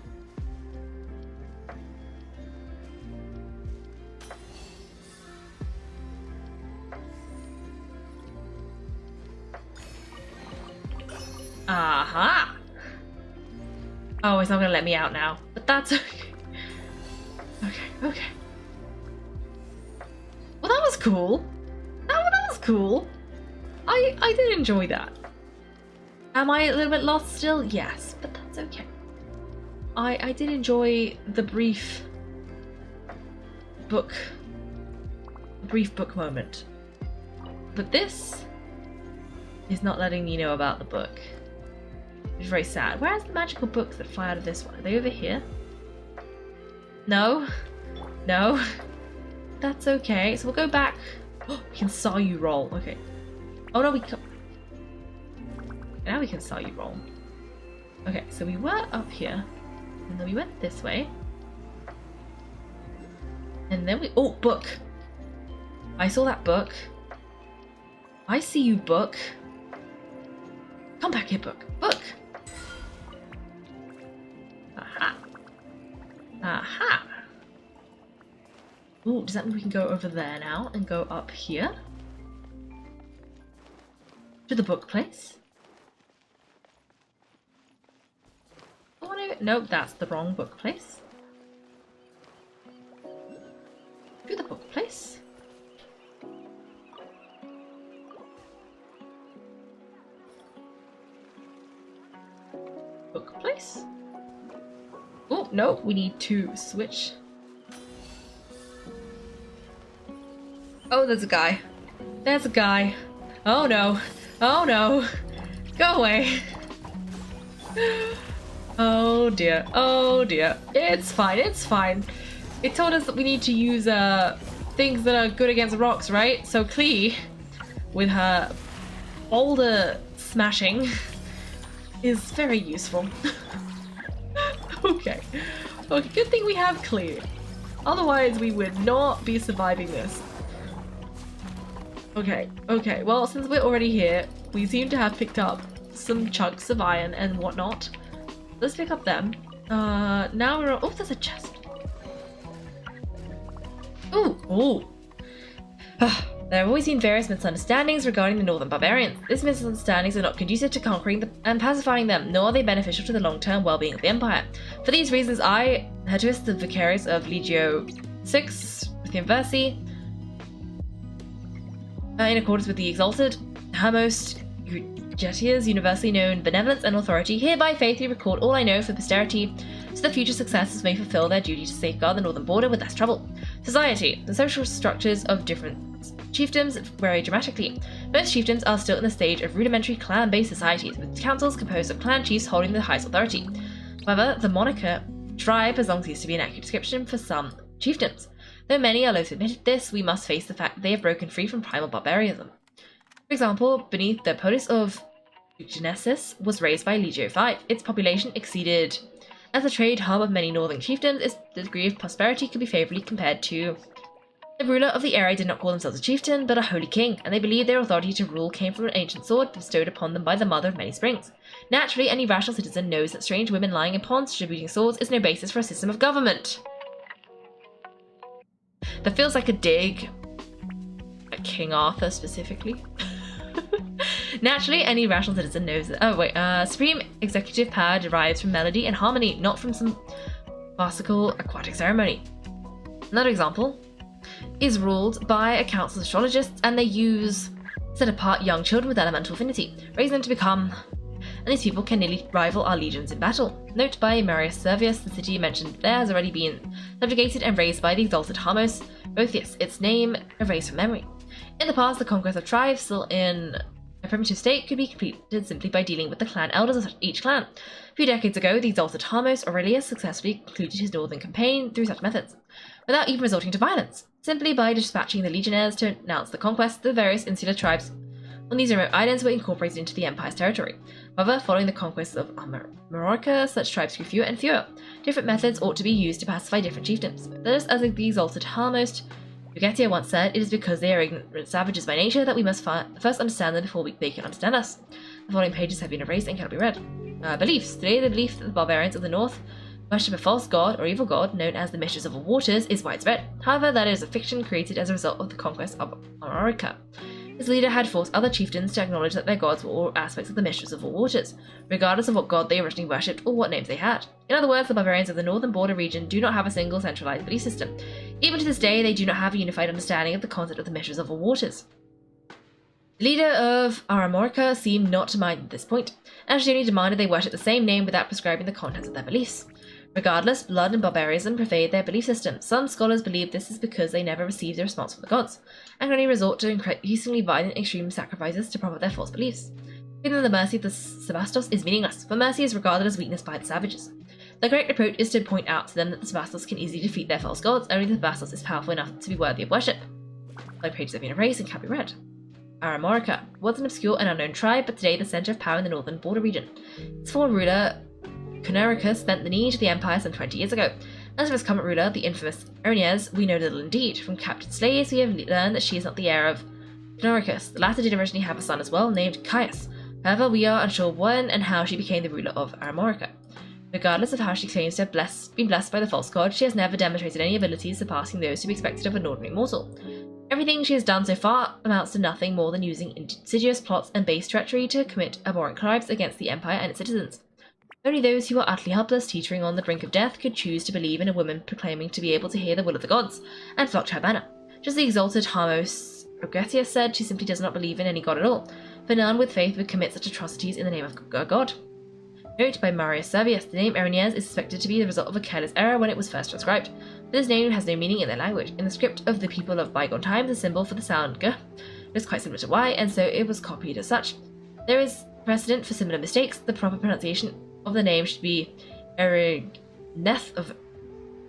Aha! Oh, it's not gonna let me out now, but that's okay. Okay. Well, that was cool. That was cool. I did enjoy that. Am I a little bit lost still? Yes, but that's okay. I did enjoy the brief book moment. But this is not letting me know about the book. It's very sad. Where's the magical books that fly out of this one? Are they over here? No? No? That's okay. So we'll go back. Oh, we can saw you roll. Okay. Oh no, we can. Now we can saw you roll. Okay, so we were up here. And then we went this way. And then we... Oh, book! I saw that book. I see you, book. Come back here, book. Book! Aha. Aha! Ooh, does that mean we can go over there now and go up here? To the book place? Nope, that's the wrong book place. To the book place. Book place. Oh, no, we need to switch. Oh, there's a guy. There's a guy. Oh no. Oh no. Go away. Oh dear. Oh dear. It's fine. It's fine. It told us that we need to use things that are good against rocks, right? So Klee, with her boulder smashing, is very useful. Okay. Okay, good thing we have Klee. Otherwise we would not be surviving this. Okay, okay, well, since we're already here, we seem to have picked up some chunks of iron and whatnot. Let's pick up them. Now we're on... Oh, there's a chest. Ooh, ooh. There have always been various misunderstandings regarding the Northern Barbarians. These misunderstandings are not conducive to conquering and pacifying them, nor are they beneficial to the long-term well-being of the Empire. For these reasons, I, Hetuis, the Vicarious of Legio 6, Within Versi, in accordance with the Exalted, Hermost, Jetia's universally known benevolence and authority, hereby faithfully record all I know for posterity, so that future successors may fulfill their duty to safeguard the northern border with less trouble. Society. The social structures of different chiefdoms vary dramatically. Most chiefdoms are still in the stage of rudimentary clan-based societies, with councils composed of clan chiefs holding the highest authority. However, the moniker tribe has long ceased to be an accurate description for some chiefdoms. Though many are loath to admit this, we must face the fact that they have broken free from primal barbarism. For example, beneath the polis of Genesis was raised by Legio 5. Its population exceeded. As a trade hub of many northern chiefdoms, its degree of prosperity could be favourably compared to. The ruler of the area did not call themselves a chieftain, but a holy king, and they believed their authority to rule came from an ancient sword bestowed upon them by the mother of many springs. Naturally, any rational citizen knows that strange women lying in ponds distributing swords is no basis for a system of government. That feels like a dig at King Arthur specifically. Naturally, any rational citizen knows that. Supreme executive power derives from melody and harmony, not from some farcical aquatic ceremony. Another example is ruled by a council of astrologists, and they set apart young children with elemental affinity, raise them to become. And these people can nearly rival our legions in battle. Note by Marius Servius, the city mentioned there has already been subjugated and raised by the exalted Harmos, both its name erased from memory. In the past, the conquest of tribes, still in a primitive state, could be completed simply by dealing with the clan elders of each clan. A few decades ago, the exalted Harmos Aurelius successfully concluded his northern campaign through such methods, without even resorting to violence, simply by dispatching the legionnaires to announce the conquest of the various insular tribes on these remote islands were incorporated into the Empire's territory. However, following the conquest of Majorca, such tribes grew fewer and fewer. Different methods ought to be used to pacify different chiefdoms. Just as the exalted Harmost Bugetia once said, it is because they are ignorant savages by nature that we must first understand them before they can understand us. The following pages have been erased and cannot be read. Beliefs. Today, the belief that the barbarians of the north worship a false god or evil god known as the Mistress of the Waters is widespread. However, that is a fiction created as a result of the conquest of Majorca. His leader had forced other chieftains to acknowledge that their gods were all aspects of the mistress of all waters, regardless of what god they originally worshipped or what names they had. In other words, the barbarians of the northern border region do not have a single centralized belief system. Even to this day, they do not have a unified understanding of the concept of the mistress of all waters. The leader of Aramorica seemed not to mind at this point, and she only demanded they worship the same name without prescribing the contents of their beliefs. Regardless, blood and barbarism pervade their belief system. Some scholars believe this is because they never received a response from the gods, and can only resort to increasingly violent extreme sacrifices to prop up their false beliefs. Giving them the mercy of the Sebastos is meaningless, for mercy is regarded as weakness by the savages. The correct approach is to point out to them that the Sebastos can easily defeat their false gods, only the Sebastos is powerful enough to be worthy of worship. Like pages have been erased and can't be read. Aramorica was an obscure and unknown tribe, but today the centre of power in the northern border region. Its former ruler, Conericus, spent the knee to the empire some 20 years ago. As for his current ruler, the infamous Erinez, we know little indeed. From captured slaves, we have learned that she is not the heir of Conericus. The latter did originally have a son as well, named Caius. However, we are unsure when and how she became the ruler of Aramorica. Regardless of how she claims to have been blessed by the false god, she has never demonstrated any abilities surpassing those to be expected of an ordinary mortal. Everything she has done so far amounts to nothing more than using insidious plots and base treachery to commit abhorrent crimes against the Empire and its citizens. Only those who are utterly helpless, teetering on the brink of death, could choose to believe in a woman proclaiming to be able to hear the will of the gods, and flock to her banner. Just the exalted Harmos Rogetius said she simply does not believe in any god at all, for none with faith would commit such atrocities in the name of a god. Note by Marius Servius, the name Erinez is suspected to be the result of a careless error when it was first transcribed. This name has no meaning in their language. In the script of the people of bygone times, the symbol for the sound g is quite similar to y, and so it was copied as such. There is precedent for similar mistakes. The proper pronunciation of the name should be Erigneth of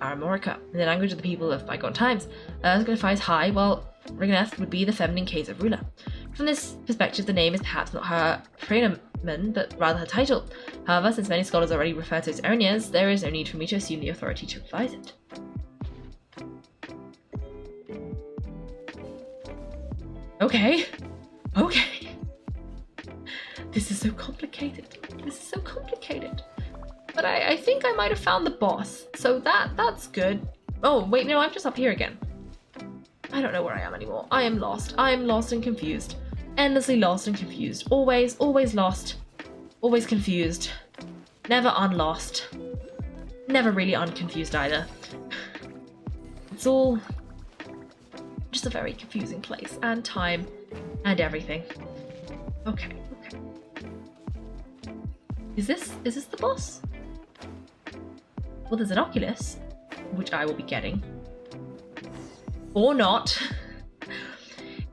Aramorica, in the language of the people of bygone times. Signifies high, while Rigneth would be the feminine case of ruler. From this perspective, the name is perhaps not her praenomen, but rather her title. However, since many scholars already refer to it as Erinez, there is no need for me to assume the authority to revise it. Okay. This is so complicated. But I think I might have found the boss, so that's good. Oh, wait, no, I'm just up here again. I don't know where I am anymore. I am lost. I am lost and confused. Endlessly lost and confused. Always lost. Always confused. Never unlost. Never really unconfused either. It's all just a very confusing place, and time, and everything. Okay. Is this the boss? Well, there's an Oculus, which I will be getting. Or not.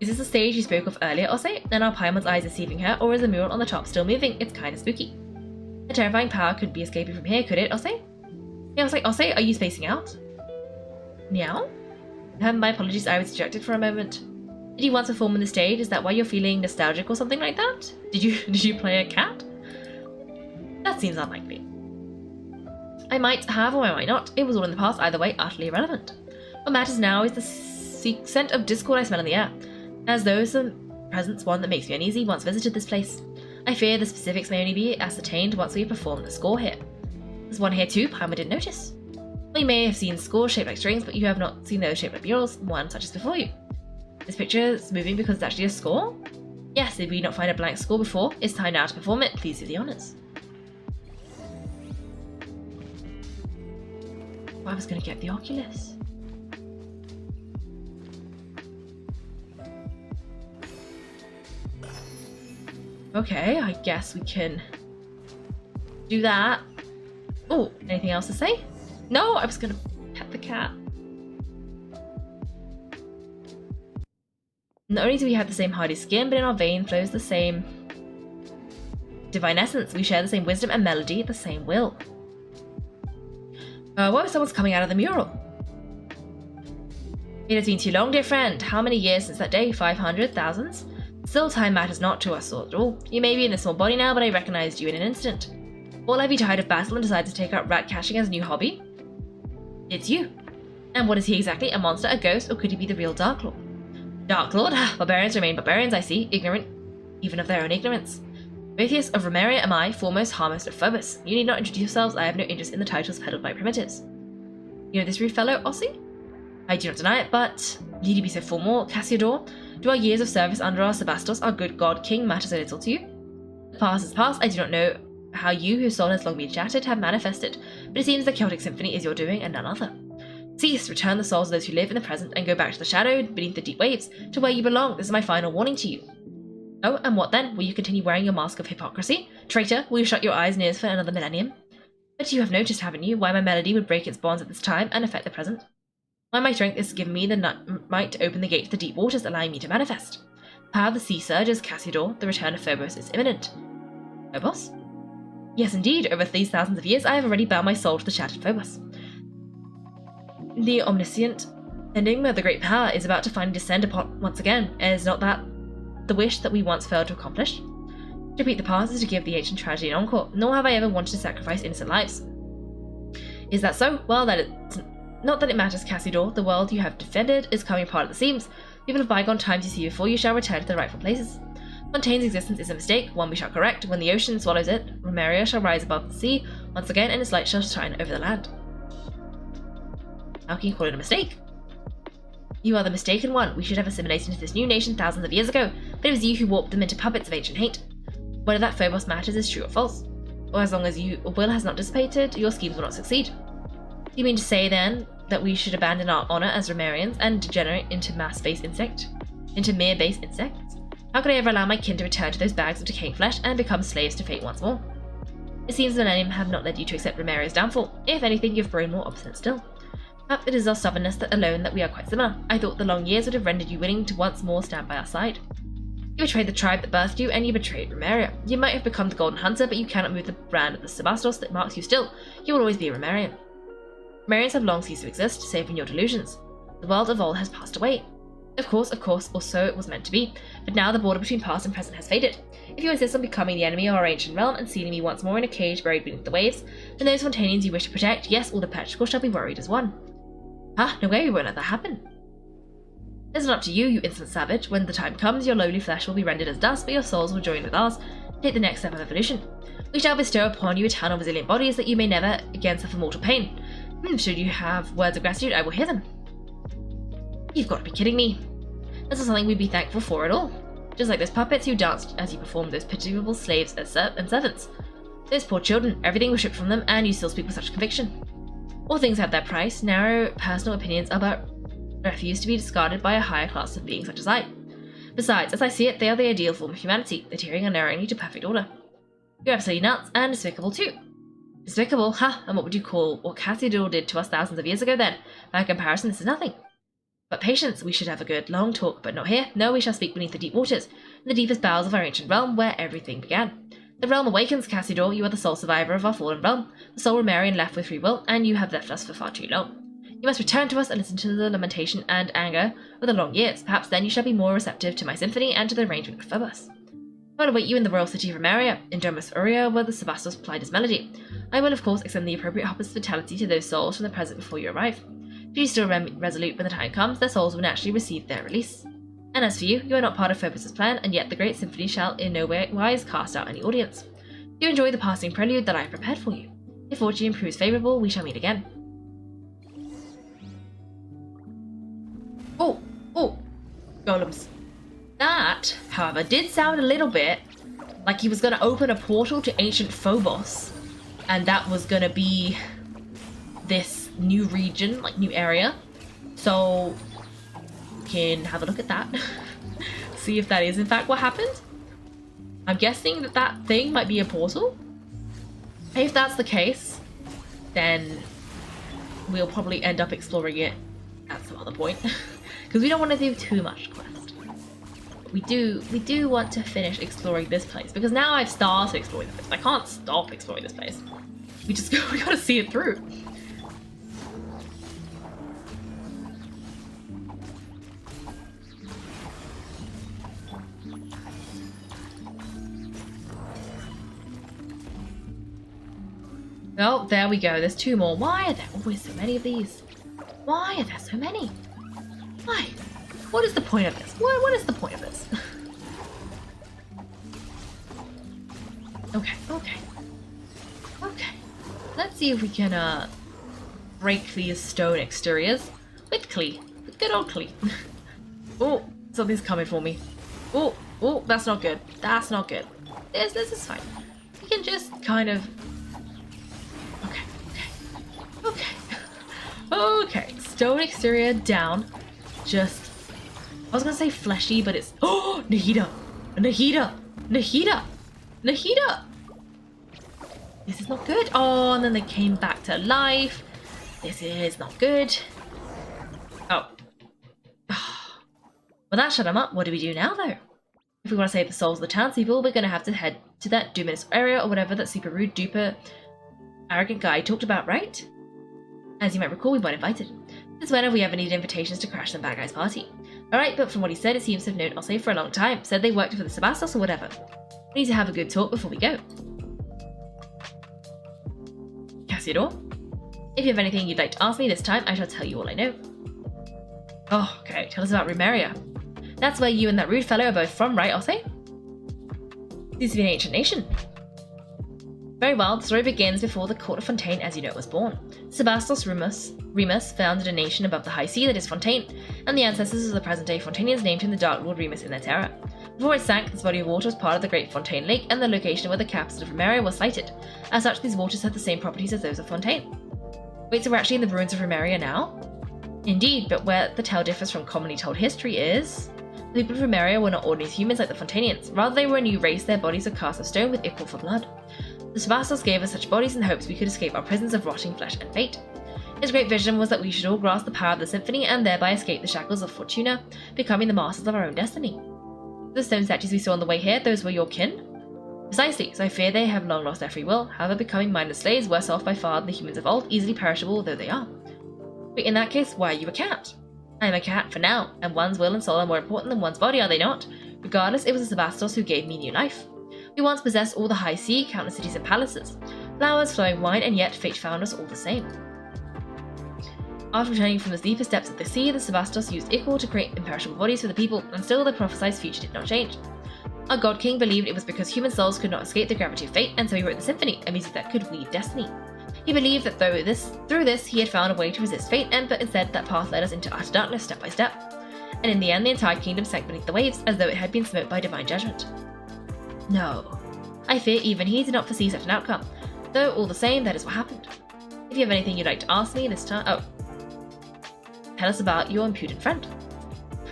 Is this the stage you spoke of earlier, Ose? And are Paimon's eyes deceiving her, or is the mural on the top still moving? It's kinda spooky. A terrifying power couldn't be escaping from here, could it, Ose? Yeah, I was like, Ose, are you spacing out? Meow? My apologies, I was distracted for a moment. Did you once perform on the stage? Is that why you're feeling nostalgic or something like that? Did you play a cat? That seems unlikely. I might have, or I might not. It was all in the past, either way, utterly irrelevant. What matters now is the scent of discord I smell in the air, as though some presence one that makes me uneasy once visited this place. I fear the specifics may only be ascertained once we have performed the score here. There's one here too, Paimon didn't notice. Well, you may have seen scores shaped like strings, but you have not seen those shaped like murals, one such as before you. This picture is moving because it's actually a score? Yes, did we not find a blank score before? It's time now to perform it, please do the honours. I was going to get the Oculus. Okay, I guess we can do that. Oh, anything else to say? No, I was going to pet the cat. Not only do we have the same hardy skin, but in our vein flows the same divine essence. We share the same wisdom and melody, the same will. What if someone's coming out of the mural? It has been too long, dear friend. How many years since that day? 500? Thousands? Still, time matters not to us at all. You may be in a small body now, but I recognized you in an instant. Or have you tired of battle and decided to take up rat catching as a new hobby? It's you. And what is he exactly? A monster, a ghost, or could he be the real Dark Lord? Dark Lord? Barbarians remain barbarians, I see. Ignorant, even of their own ignorance. Boethius of Romeria am I, foremost Harmos of Phobos. You need not introduce yourselves, I have no interest in the titles peddled by primitives. You know this rude fellow, Ossie? I do not deny it, but need you be so formal, Cassiodor? Do our years of service under our Sebastos, our good god king, matter so little to you? The past is past. I do not know how you, whose soul has long been shattered, have manifested, but it seems the chaotic symphony is your doing and none other. Cease, return the souls of those who live in the present, and go back to the shadow beneath the deep waves, to where you belong. This is my final warning to you. Oh, and what then? Will you continue wearing your mask of hypocrisy? Traitor, will you shut your eyes and ears for another millennium? But you have noticed, haven't you, why my melody would break its bonds at this time and affect the present? Why my strength is given me the might to open the gate to the deep waters, allowing me to manifest. The power of the sea surges, Cassiodor. The return of Phobos is imminent. Phobos? Yes, indeed. Over these thousands of years, I have already bound my soul to the shattered Phobos. The omniscient enigma of the great power is about to finally descend upon once again. Is not that the wish that we once failed to accomplish? To repeat the past is to give the ancient tragedy an encore, nor have I ever wanted to sacrifice innocent lives. Is that so? Well, it's not that it matters, Cassiodor. The world you have defended is coming apart at the seams. People of bygone times you see before you shall return to their rightful places. Fontaine's existence is a mistake, one we shall correct. When the ocean swallows it, Romeria shall rise above the sea once again, and its light shall shine over the land. How can you call it a mistake? You are the mistaken one. We should have assimilated into this new nation thousands of years ago, but it was you who warped them into puppets of ancient hate. Whether that Phobos matters is true or false, or as long as your will has not dissipated, your schemes will not succeed. Do you mean to say, then, that we should abandon our honor as Romerians and degenerate into mere base insects? How could I ever allow my kin to return to those bags of decaying flesh and become slaves to fate once more? It seems the millennium have not led you to accept Romeria's downfall. If anything, you have grown more obstinate still. Perhaps it is our stubbornness alone that we are quite similar. I thought the long years would have rendered you willing to once more stand by our side. You betrayed the tribe that birthed you, and you betrayed Romeria. You might have become the Golden Hunter, but you cannot move the brand of the Sebastos that marks you still. You will always be a Romerian. Romerians have long ceased to exist, save in your delusions. The world of old has passed away. Of course, or so it was meant to be, but now the border between past and present has faded. If you insist on becoming the enemy of our ancient realm and sealing me once more in a cage buried beneath the waves, then those Fontanians you wish to protect, yes, all the petricles shall be worried as one. No way, we won't let that happen. It is not up to you, you insolent savage. When the time comes, your lowly flesh will be rendered as dust, but your souls will join with ours to take the next step of evolution. We shall bestow upon you eternal resilient bodies that you may never again suffer mortal pain. Should you have words of gratitude, I will hear them. You've got to be kidding me. This is something we'd be thankful for at all. Just like those puppets who danced as you performed those pitiable slaves and servants. Those poor children, everything was stripped from them, and you still speak with such conviction. All things have their price. Narrow personal opinions are but refuse to be discarded by a higher class of beings such as I. Besides, as I see it, they are the ideal form of humanity, adhering unerringly to perfect order. You're absolutely nuts, and despicable too. Despicable? And what would you call what Cassiodor did to us thousands of years ago then? By comparison, this is nothing. But patience, we should have a good, long talk, but not here. No, we shall speak beneath the deep waters, in the deepest bowels of our ancient realm, where everything began. The realm awakens, Cassiodor. You are the sole survivor of our fallen realm, the sole Romerian left with free will, and you have left us for far too long. You must return to us and listen to the lamentation and anger of the long years. Perhaps then you shall be more receptive to my symphony and to the arrangement of Phobos. I will await you in the royal city of Romeria, in Domus Aurea, where the Sebastos plied his melody. I will, of course, extend the appropriate hospitality to those souls from the present before you arrive. If you still resolute when the time comes, their souls will naturally receive their release. And as for you, you are not part of Phobos' plan, and yet the great symphony shall in no wise cast out any audience. Do enjoy the passing prelude that I have prepared for you. If fortune proves favourable, we shall meet again. Oh, golems. That, however, did sound a little bit like he was going to open a portal to ancient Phobos, and that was going to be this new region, like new area. So, we can have a look at that. See if that is in fact what happened. I'm guessing that that thing might be a portal. If that's the case, then we'll probably end up exploring it at some other point. Because we don't want to do too much quest. We do want to finish exploring this place, because now I've started exploring this place. I can't stop exploring this place. We gotta see it through. Oh, there we go. There's two more. Why are there always so many of these? Why are there so many? Why? What is the point of this? What is the point of this? Okay. Let's see if we can break these stone exteriors. With Klee. With good old Klee. Oh, something's coming for me. Oh, that's not good. That's not good. This is fine. We can just kind of... Okay. Stone exterior down. Just... I was gonna say fleshy, but it's... Oh! Nahida! This is not good. Oh, and then they came back to life. This is not good. Oh. Well, that shut them up. What do we do now, though? If we want to save the souls of the townspeople, we're going to have to head to that Dominus area or whatever that super rude, duper, arrogant guy talked about, right? As you might recall, we weren't invited. Since when have we ever needed invitations to crash some bad guy's party? Alright, but from what he said, it seems to have known I'll for a long time. Said they worked for the Sebastos or whatever. We need to have a good talk before we go. Cassiodor? If you have anything you'd like to ask me this time, I shall tell you all I know. Oh, okay, tell us about Rumeria. That's where you and that rude fellow are both from, right, Osse? Seems to be an ancient nation. Very well, the story begins before the court of Fontaine as you know it was born. Sebastos Remus founded a nation above the high sea that is Fontaine, and the ancestors of the present-day Fontanians named him the Dark Lord Remus in their terror. Before it sank, this body of water was part of the Great Fontaine Lake, and the location where the capital of Rumeria was sited. As such, these waters have the same properties as those of Fontaine. Wait, so we're actually in the ruins of Rumeria now? Indeed, but where the tale differs from commonly told history is... The people of Rumeria were not ordinary humans like the Fontanians. Rather, they were a new race, their bodies were cast of stone with ichor for blood. The Sebastos gave us such bodies in hopes we could escape our prisons of rotting flesh and fate. His great vision was that we should all grasp the power of the symphony and thereby escape the shackles of Fortuna, becoming the masters of our own destiny. The stone statues we saw on the way here, those were your kin? Precisely, so I fear they have long lost their free will, however becoming mindless slaves worse off by far than the humans of old, easily perishable though they are. But in that case, why are you a cat? I am a cat for now, and one's will and soul are more important than one's body, are they not? Regardless, it was the Sebastos who gave me new life. We once possessed all the high sea, countless cities and palaces, flowers, flowing wine, and yet fate found us all the same. After returning from the deepest depths of the sea, the Sebastos used ichor to create imperishable bodies for the people, and still the prophesied future did not change. Our god king believed it was because human souls could not escape the gravity of fate, and so he wrote the symphony, a music that could weave destiny. He believed that through this he had found a way to resist fate, but instead that path led us into utter darkness step by step. And in the end, the entire kingdom sank beneath the waves, as though it had been smote by divine judgment. No. I fear even he did not foresee such an outcome, though all the same, that is what happened. If you have anything you'd like to ask me this time... Oh. Tell us about your impudent friend.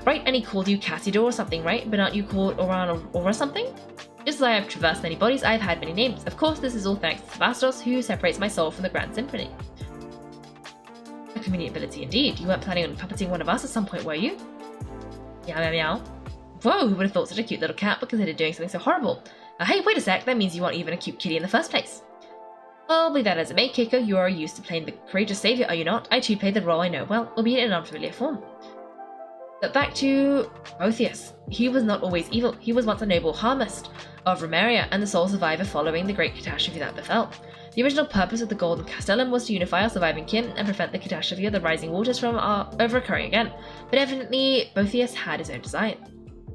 Right, and he called you Cassiodor or something, right? But aren't you called Oran or something? Just as I have traversed many bodies, I have had many names. Of course, this is all thanks to Sebastos, who separates my soul from the Grand Symphony. A convenient ability indeed. You weren't planning on puppeting one of us at some point, were you? Meow meow meow. Whoa, who would have thought such a cute little cat would consider doing something so horrible? Hey, wait a sec, that means you weren't even a cute kitty in the first place. Well, be that as it may, Kaiko, you are used to playing the courageous saviour, are you not? I too played the role I know well, albeit in an unfamiliar form. But back to Boethius. He was not always evil. He was once a noble harmist of Rumeria and the sole survivor following the great catastrophe that befell. The original purpose of the Golden Castellum was to unify our surviving kin and prevent the catastrophe of the rising waters from over-occurring again, but evidently Boethius had his own design.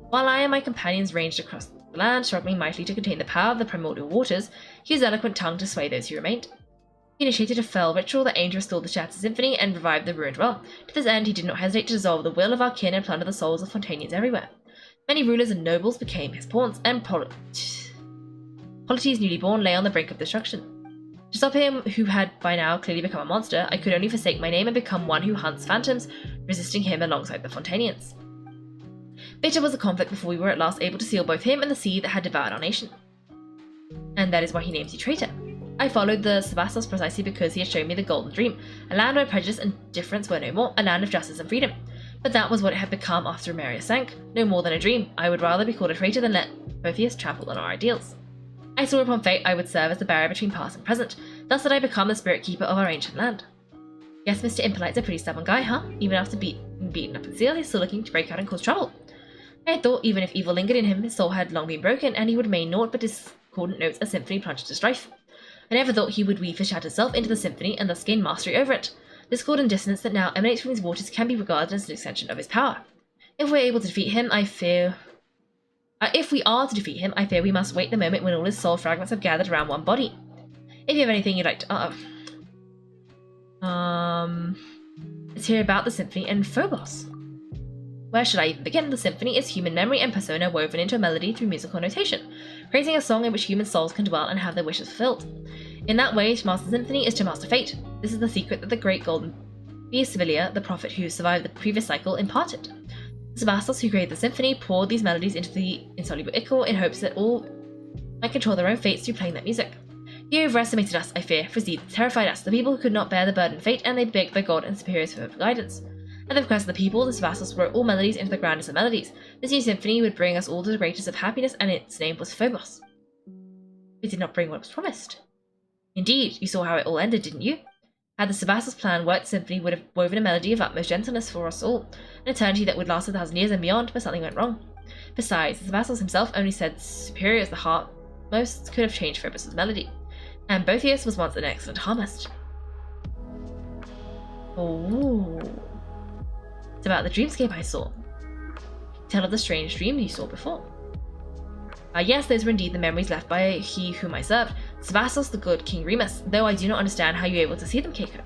While I and my companions ranged across the land, struggling mightily to contain the power of the primordial waters, he used eloquent tongue to sway those who remained. He initiated a fell ritual that aimed to restore the shattered symphony and revive the ruined realm. To this end, he did not hesitate to dissolve the will of our kin and plunder the souls of Fontanians everywhere. Many rulers and nobles became his pawns, and polities newly born lay on the brink of destruction. To stop him, who had by now clearly become a monster, I could only forsake my name and become one who hunts phantoms, resisting him alongside the Fontanians. Bitter was the conflict before we were at last able to seal both him and the sea that had devoured our nation. And that is why he names you traitor. I followed the Sebastos precisely because he had shown me the Golden Dream, a land where prejudice and difference were no more, a land of justice and freedom. But that was what it had become after Rumeria sank, no more than a dream. I would rather be called a traitor than let Boethius trample on our ideals. I saw upon fate I would serve as the barrier between past and present, thus that I become the spirit keeper of our ancient land. Guess Mr. Impolite's a pretty stubborn guy, huh? Even after being beaten up and sealed, he's still looking to break out and cause trouble. I had thought even if evil lingered in him, his soul had long been broken, and he would remain naught but discordant notes as symphony plunged to strife. I never thought he would weave his shattered self into the symphony and thus gain mastery over it. Discord and dissonance that now emanates from these waters can be regarded as an extension of his power. If we're able to defeat him, If we are to defeat him, I fear we must wait the moment when all his soul fragments have gathered around one body. If you have anything you'd like to... Let's hear about the symphony and Phobos. Where should I even begin? The symphony is human memory and persona woven into a melody through musical notation, creating a song in which human souls can dwell and have their wishes fulfilled. In that way, to master the symphony is to master fate. This is the secret that the great golden beast Sevilla, the prophet who survived the previous cycle, imparted. The Sebastos who created the symphony poured these melodies into the insoluble ichor in hopes that all might control their own fates through playing that music. He overestimated us, I fear, for Zed terrified us, the people who could not bear the burden of fate, and they begged their god and superiors for guidance. At the request of the people, the Sebastos wrote all melodies into the grandest of melodies. This new symphony would bring us all to the greatest of happiness, and its name was Phobos. It did not bring what was promised. Indeed, you saw how it all ended, didn't you? Had the Sebastos plan worked, the symphony would have woven a melody of utmost gentleness for us all, an eternity that would last 1,000 years and beyond, but something went wrong. Besides, the Sebastos himself only said superior as the heart most could have changed Phobos' melody. And Boethius was once an excellent harmist. Oh. It's about the dreamscape I saw. Tell of the strange dream you saw before. Yes, those were indeed the memories left by he whom I served, Sebastos the good King Remus, though I do not understand how you were able to see them, Kaiko.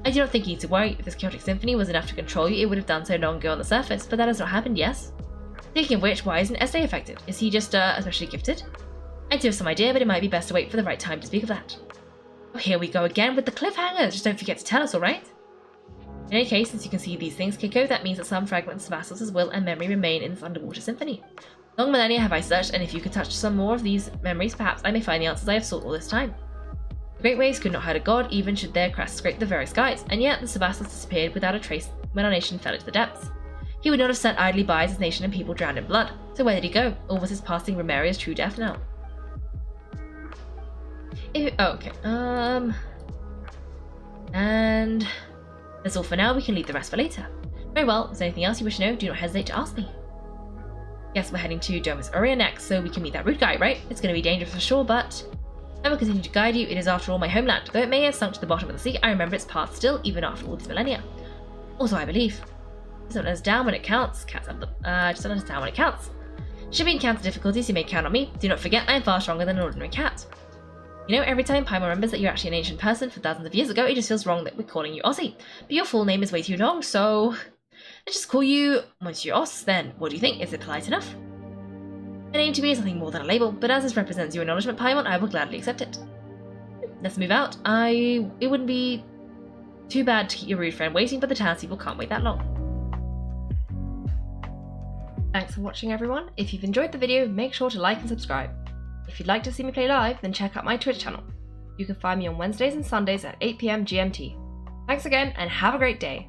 I do not think you need to worry. If this chaotic symphony was enough to control you, it would have done so long ago on the surface, but that has not happened, yes? Speaking of which, why isn't Estee affected? Is he just, especially gifted? I do have some idea, but it might be best to wait for the right time to speak of that. Oh, here we go again with the cliffhangers! Just don't forget to tell us, alright? In any case, since you can see these things, Kaiko, that means that some fragments of Sebastos' will and memory remain in this underwater symphony. Long millennia have I searched, and if you could touch some more of these memories, perhaps I may find the answers I have sought all this time. The great waves could not hurt a god, even should their crests scrape the very skies, and yet the Sebastos disappeared without a trace when our nation fell into the depths. He would not have sat idly by as his nation and people drowned in blood, so where did he go? Or was his passing Romaria's true death now? And that's all for now. We can leave the rest for later. Very well, if there's anything else you wish to know, do not hesitate to ask me. Yes, we're heading to Domus Aurea next, so we can meet that rude guy, right? It's going to be dangerous for sure, but I will continue to guide you. It is after all my homeland. Though it may have sunk to the bottom of the sea, I remember its path still, even after all these millennia. Also, I believe. Just don't let us down when it counts. Just don't let us down when it counts. Should we encounter difficulties, you may count on me. Do not forget, I am far stronger than an ordinary cat. You know, every time Paimon remembers that you're actually an ancient person from thousands of years ago, it just feels wrong that we're calling you Aussie. But your full name is way too long, so let's just call you Monsieur Oss, then. What do you think? Is it polite enough? A name to me is nothing more than a label, but as this represents your acknowledgement, Paimon, I will gladly accept it. Let's move out. It wouldn't be too bad to keep your rude friend waiting, but the townspeople can't wait that long. Thanks for watching, everyone. If you've enjoyed the video, make sure to like and subscribe. If you'd like to see me play live, then check out my Twitch channel. You can find me on Wednesdays and Sundays at 8 PM GMT. Thanks again, and have a great day.